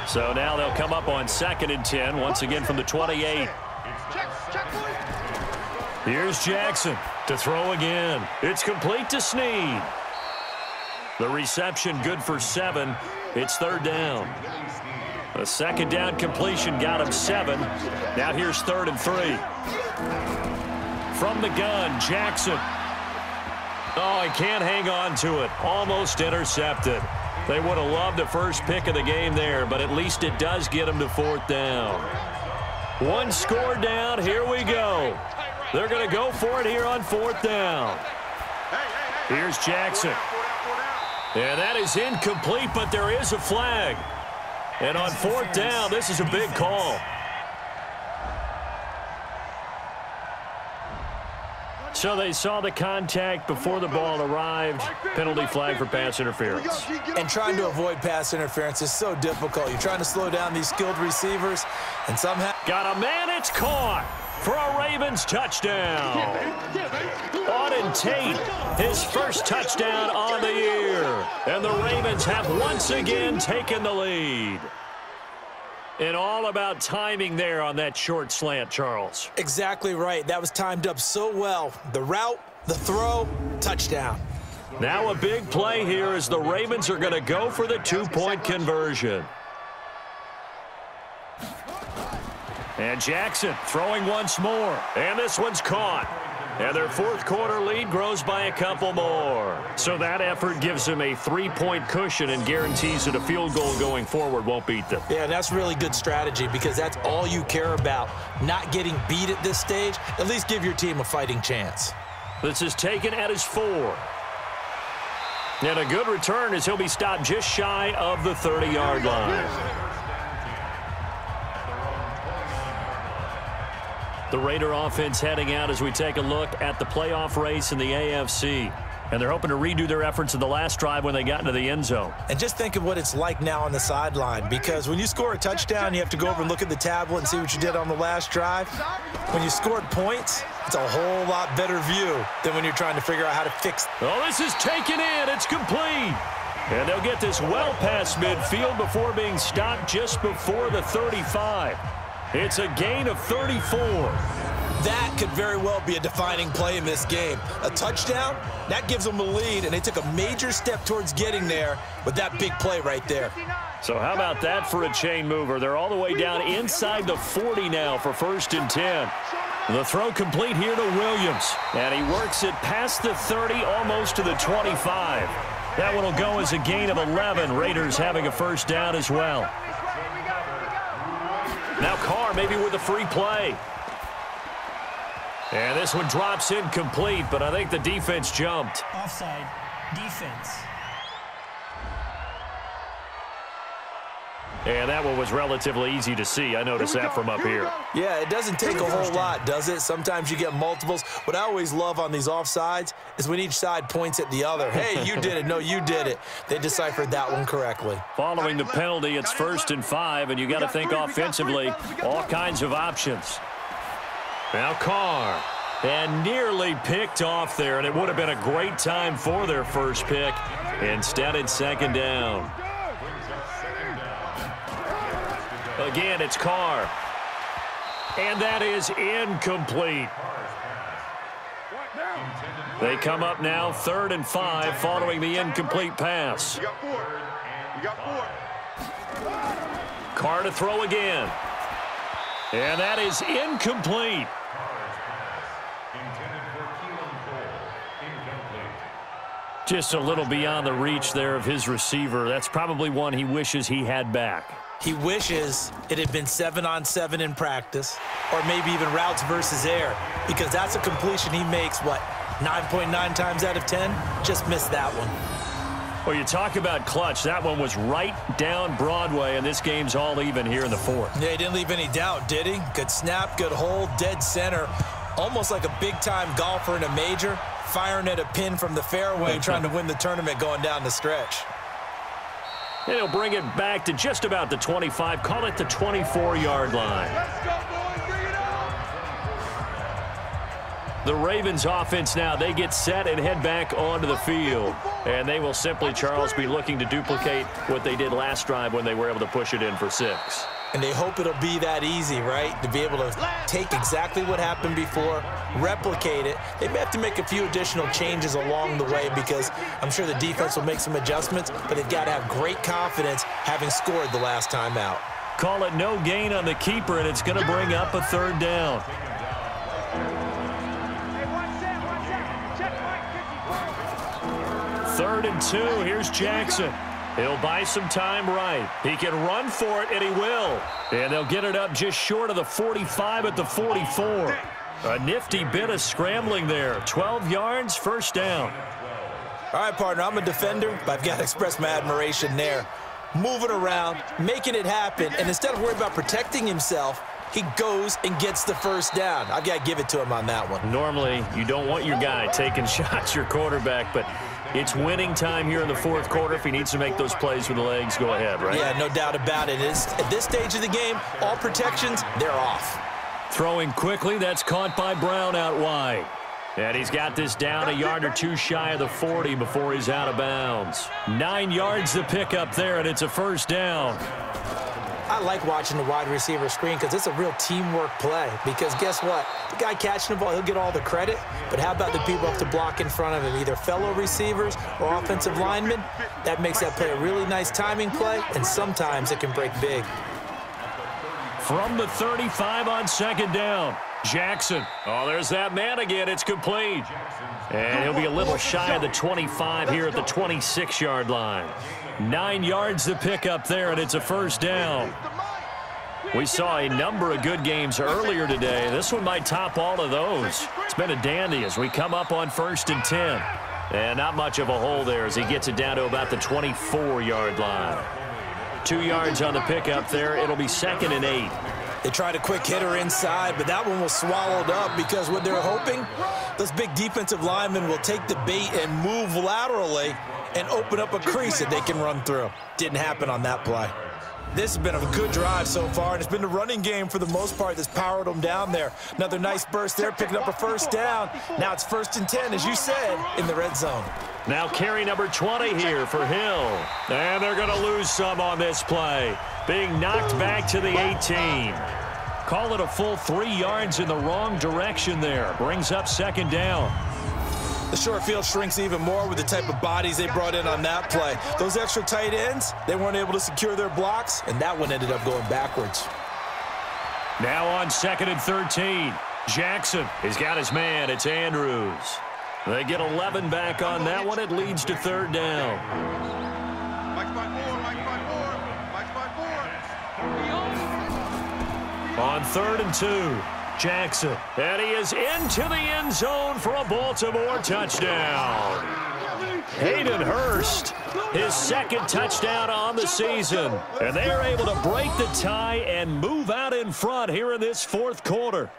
[SPEAKER 2] So now they'll come up on 2nd and 10, once again from the 28. Here's Jackson to throw again. It's complete to Snead. The reception good for 7. It's 3rd down. A 2nd down completion got him 7. Now here's 3rd and 3. From the gun, Jackson. Oh, he can't hang on to it. Almost intercepted. They would have loved the first pick of the game there, but at least it does get him to 4th down. 1 score down. Here we go. They're going to go for it here on 4th down. Here's Jackson. And that is incomplete, but there is a flag. And on 4th down, this is a big call. So they saw the contact before the ball arrived. Penalty flag for pass interference.
[SPEAKER 3] And trying to avoid pass interference is so difficult. You're trying to slow down these skilled receivers, and somehow...
[SPEAKER 2] Got a man, it's caught for a Ravens touchdown. Auden Tate, his first touchdown on the year. And the Ravens have once again taken the lead. And all about timing there on that short slant, Charles.
[SPEAKER 3] Exactly right. That was timed up so well. The route, the throw, touchdown.
[SPEAKER 2] Now a big play here as the Ravens are going to go for the two-point conversion. And Jackson throwing once more. And this one's caught. And their fourth quarter lead grows by a couple more. So that effort gives them a 3-point cushion and guarantees that a field goal going forward won't beat them.
[SPEAKER 3] Yeah, that's really good strategy because that's all you care about. Not getting beat at this stage. At least give your team a fighting chance.
[SPEAKER 2] This is taken at his 4. And a good return as he'll be stopped just shy of the 30-yard line. The Raider offense heading out as we take a look at the playoff race in the AFC. And they're hoping to redo their efforts in the last drive when they got into the end zone.
[SPEAKER 3] And just think of what it's like now on the sideline, because when you score a touchdown, you have to go over and look at the tablet and see what you did on the last drive. When you scored points, it's a whole lot better view than when you're trying to figure out how to fix.
[SPEAKER 2] Oh, this is taken in. It's complete. And they'll get this well past midfield before being stopped just before the 35. It's a gain of 34.
[SPEAKER 3] That could very well be a defining play in this game. A touchdown, that gives them a lead, and they took a major step towards getting there with that big play right there.
[SPEAKER 2] So how about that for a chain mover? They're all the way down inside the 40 now for 1st and 10. The throw complete here to Williams, and he works it past the 30, almost to the 25. That one will go as a gain of 11. Raiders having a first down as well. Now Carr maybe with a free play. And this one drops incomplete, but I think the defense jumped.
[SPEAKER 5] Offside, defense.
[SPEAKER 2] And that one was relatively easy to see. I noticed that from up here.
[SPEAKER 3] Yeah, it doesn't take a whole lot, does it? Sometimes you get multiples. What I always love on these offsides is when each side points at the other. Hey, you did it. No, you did it. They deciphered that one correctly.
[SPEAKER 2] Following the penalty, it's 1st and 5, and you got to think offensively, all kinds of options. Now Carr, and nearly picked off there, and it would have been a great time for their first pick. Instead, it's 2nd down. Again, it's Carr. And that is incomplete. They come up now 3rd and 5 following the incomplete pass. Carr to throw again. And that is incomplete. Just a little beyond the reach there of his receiver. That's probably one he wishes he had back.
[SPEAKER 3] He wishes it had been 7-on-7 in practice, or maybe even routes versus air, because that's a completion he makes, what, 9.9 times out of 10? Just missed that one.
[SPEAKER 2] Well, you talk about clutch. That one was right down Broadway, and this game's all even here in the 4th.
[SPEAKER 3] Yeah, he didn't leave any doubt, did he? Good snap, good hold, dead center. Almost like a big-time golfer in a major, firing at a pin from the fairway, trying to win the tournament going down the stretch.
[SPEAKER 2] And he'll bring it back to just about the 25, call it the 24-yard line.
[SPEAKER 4] Let's go, boys, bring it on.
[SPEAKER 2] The Ravens offense now, they get set and head back onto the field. And they will simply, Charles, be looking to duplicate what they did last drive when they were able to push it in for 6.
[SPEAKER 3] And they hope it'll be that easy, right? To be able to take exactly what happened before, replicate it. They may have to make a few additional changes along the way because I'm sure the defense will make some adjustments, but they've got to have great confidence having scored the last time out.
[SPEAKER 2] Call it no gain on the keeper, and it's going to bring up a 3rd down. Third and 2, here's Jackson. He'll buy some time right. He can run for it, and he will. And they'll get it up just short of the 45 at the 44. A nifty bit of scrambling there. 12 yards, 1st down.
[SPEAKER 3] All right, partner, I'm a defender, but I've got to express my admiration there. Moving around, making it happen, and instead of worrying about protecting himself, he goes and gets the first down. I've got to give it to him on that one.
[SPEAKER 2] Normally, you don't want your guy taking shots, your quarterback, but it's winning time here in the fourth quarter. If he needs to make those plays with the legs, go ahead, right?
[SPEAKER 3] Yeah, no doubt about it. At this stage of the game, all protections, they're off.
[SPEAKER 2] Throwing quickly, that's caught by Brown out wide. And he's got this down a yard or two shy of the 40 before he's out of bounds. 9 yards to pick up there, and it's a first down.
[SPEAKER 3] I like watching the wide receiver screen because it's a real teamwork play. Because guess what? The guy catching the ball, he'll get all the credit. But how about the people up to block in front of him, either fellow receivers or offensive linemen? That makes that play a really nice timing play, and sometimes it can break big.
[SPEAKER 2] From the 35 on second down, Jackson. Oh, there's that man again. It's complete. And he'll be a little shy of the 25 here at the 26-yard line. 9 yards to pick up there, and it's a first down. We saw a number of good games earlier today. This one might top all of those. It's been a dandy as we come up on 1st and 10. And not much of a hole there as he gets it down to about the 24-yard line. 2 yards on the pickup there. It'll be 2nd and 8.
[SPEAKER 3] They tried a quick hitter inside, but that one was swallowed up because what they're hoping, those big defensive linemen will take the bait and move laterally and open up a crease that they can run through. Didn't happen on that play. This has been a good drive so far, and it's been the running game for the most part that's powered them down there. Another nice burst there, picking up a first down. Now it's 1st and 10, as you said, in the red zone.
[SPEAKER 2] Now carry number 20 here for Hill. And they're going to lose some on this play. Being knocked back to the 18. Call it a full 3 yards in the wrong direction there. Brings up 2nd down.
[SPEAKER 3] The short field shrinks even more with the type of bodies they brought in on that play. Those extra tight ends, they weren't able to secure their blocks, and that one ended up going backwards.
[SPEAKER 2] Now on 2nd and 13. Jackson, he's got his man. It's Andrews. They get 11 back on that one. It leads to 3rd down. On 3rd and 2. Jackson, and he is into the end zone for a Baltimore touchdown. Hayden Hurst, his 2nd touchdown on the season. And they are able to break the tie and move out in front here in this 4th quarter.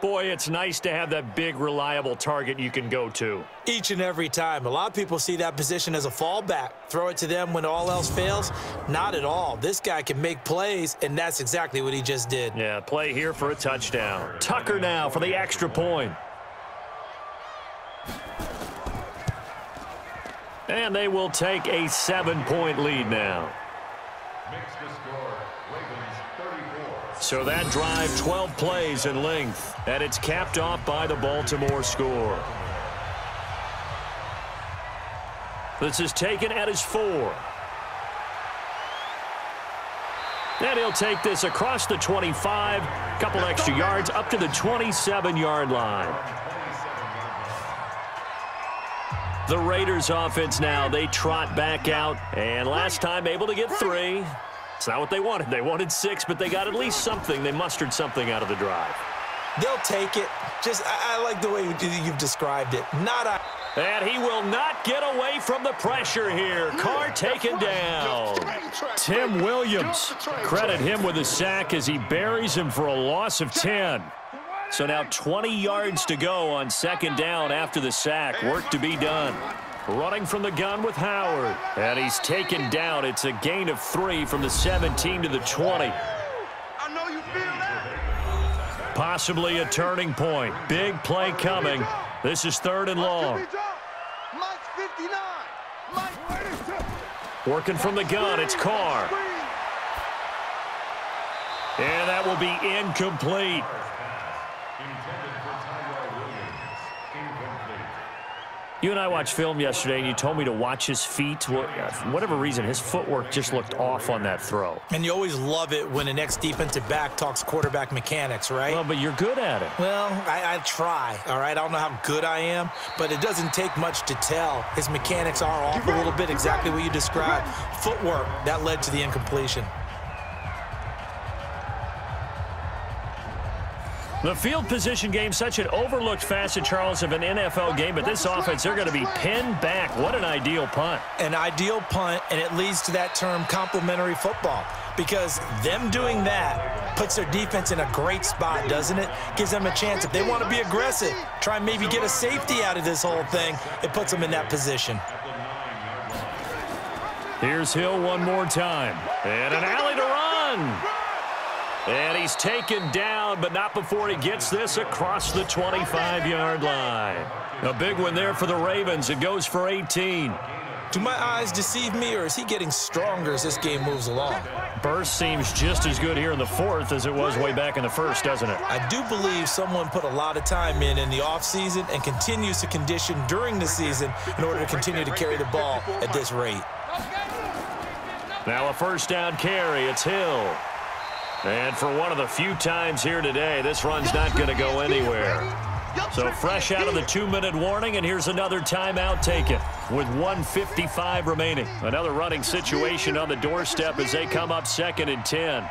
[SPEAKER 2] Boy, it's nice to have that big, reliable target you can go to.
[SPEAKER 3] Each and every time. A lot of people see that position as a fallback. Throw it to them when all else fails. Not at all. This guy can make plays, and that's exactly what he just did.
[SPEAKER 2] Yeah, play here for a touchdown. Tucker now for the extra point. And they will take a 7-point lead now. So that drive, 12 plays in length, and it's capped off by the Baltimore score. This is taken at his 4. And he'll take this across the 25, couple extra yards up to the 27-yard line. The Raiders offense now, they trot back out, and last time able to get 3. It's not what they wanted. They wanted 6, but they got at least something. They mustered something out of the drive.
[SPEAKER 3] They'll take it. I like the way you've described it.
[SPEAKER 2] And he will not get away from the pressure here. Carr taken down. Tim Williams, credit him with a sack as he buries him for a loss of 10. So now 20 yards to go on 2nd down after the sack. Work to be done. Running from the gun with Howard. And he's taken down. It's a gain of 3 from the 17 to the 20. Possibly a turning point. Big play coming. This is 3rd and long. Working from the gun, it's Carr. And that will be incomplete. You and I watched film yesterday, and you told me to watch his feet. Well, for whatever reason, his footwork just looked off on that throw.
[SPEAKER 3] And you always love it when an ex-defensive back talks quarterback mechanics, right?
[SPEAKER 2] Well, but you're good at it.
[SPEAKER 3] Well, I try, all right? I don't know how good I am, but it doesn't take much to tell. His mechanics are off a little bit, exactly what you described. Footwork, that led to the incompletion.
[SPEAKER 2] The field position game, such an overlooked facet, Charles, of an NFL game, but this offense, they're going to be pinned back. What an ideal punt.
[SPEAKER 3] An ideal punt, and it leads to that term complementary football, because them doing that Puts their defense in a great spot, doesn't it? Gives them a chance. If they want to be aggressive, try and maybe get a safety out of this whole thing, it puts them in that position.
[SPEAKER 2] Here's Hill one more time. And an alley to run. And he's taken down, but not before he gets this across the 25-yard line. A big one there for the Ravens. It goes for 18.
[SPEAKER 3] Do my eyes deceive me, or is he getting stronger as this game moves along?
[SPEAKER 2] Burst seems just as good here in the fourth as it was way back in the first, doesn't it?
[SPEAKER 3] I do believe someone put a lot of time in the offseason and continues to condition during the season in order to continue to carry the ball at this rate.
[SPEAKER 2] Now a first down carry. It's Hill. And for one of the few times here today, this run's not going to go anywhere. So fresh out of the 2-minute warning, and here's another timeout taken with 1:55 remaining. Another running situation on the doorstep as they come up 2nd and 10.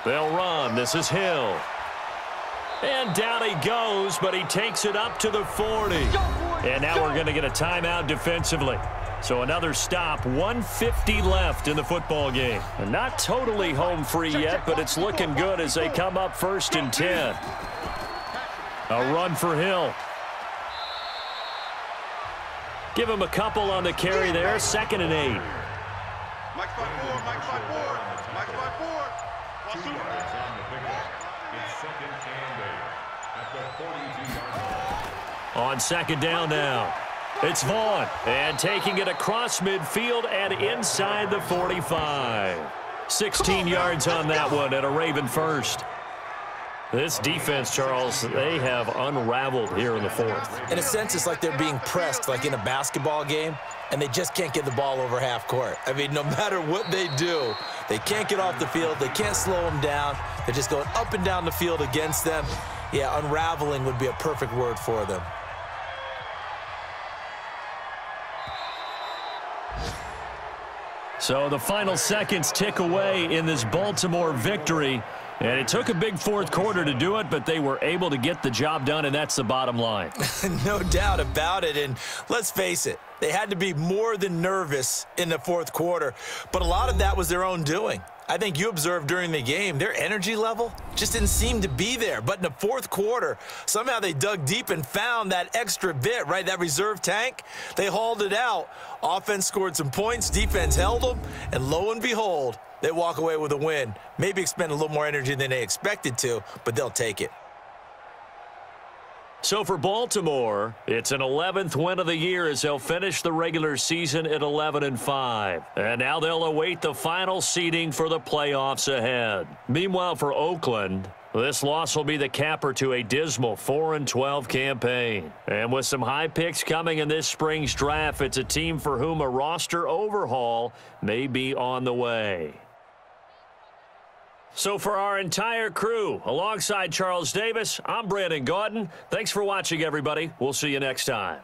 [SPEAKER 2] They'll run. This is Hill. And down he goes, but he takes it up to the 40. And now we're going to get a timeout defensively. So another stop, 1:50 left in the football game. And not totally home free yet, but it's looking good as they come up 1st and 10. A run for Hill. Give him a couple on the carry there, 2nd and 8.
[SPEAKER 4] Mike 5-4, Mike 5-4, Mike 5-4.
[SPEAKER 2] On 2nd down now. It's Vaughn, and taking it across midfield and inside the 45. 16 yards on that one and a Raven first. This defense, Charles, they have unraveled here in the fourth.
[SPEAKER 3] In a sense, it's like they're being pressed like in a basketball game, and they just can't get the ball over half court. I mean, no matter what they do, they can't get off the field. They can't slow them down. They're just going up and down the field against them. Yeah, unraveling would be a perfect word for them.
[SPEAKER 2] So the final seconds tick away in this Baltimore victory. And it took a big fourth quarter to do it, but they were able to get the job done, and that's the bottom line.
[SPEAKER 3] No doubt about it. And let's face it, they had to be more than nervous in the fourth quarter. But a lot of that was their own doing. I think you observed during the game, their energy level just didn't seem to be there. But in the fourth quarter, somehow they dug deep and found that extra bit, right? That reserve tank. They hauled it out. Offense scored some points. Defense held them. And lo and behold, they walk away with a win. Maybe expend a little more energy than they expected to, but they'll take it.
[SPEAKER 2] So for Baltimore, it's an 11th win of the year as they'll finish the regular season at 11-5. And now they'll await the final seeding for the playoffs ahead. Meanwhile, for Oakland, this loss will be the capper to a dismal 4-12 campaign. And with some high picks coming in this spring's draft, it's a team for whom a roster overhaul may be on the way. So for our entire crew, alongside Charles Davis, I'm Brandon Gaudin. Thanks for watching, everybody. We'll see you next time.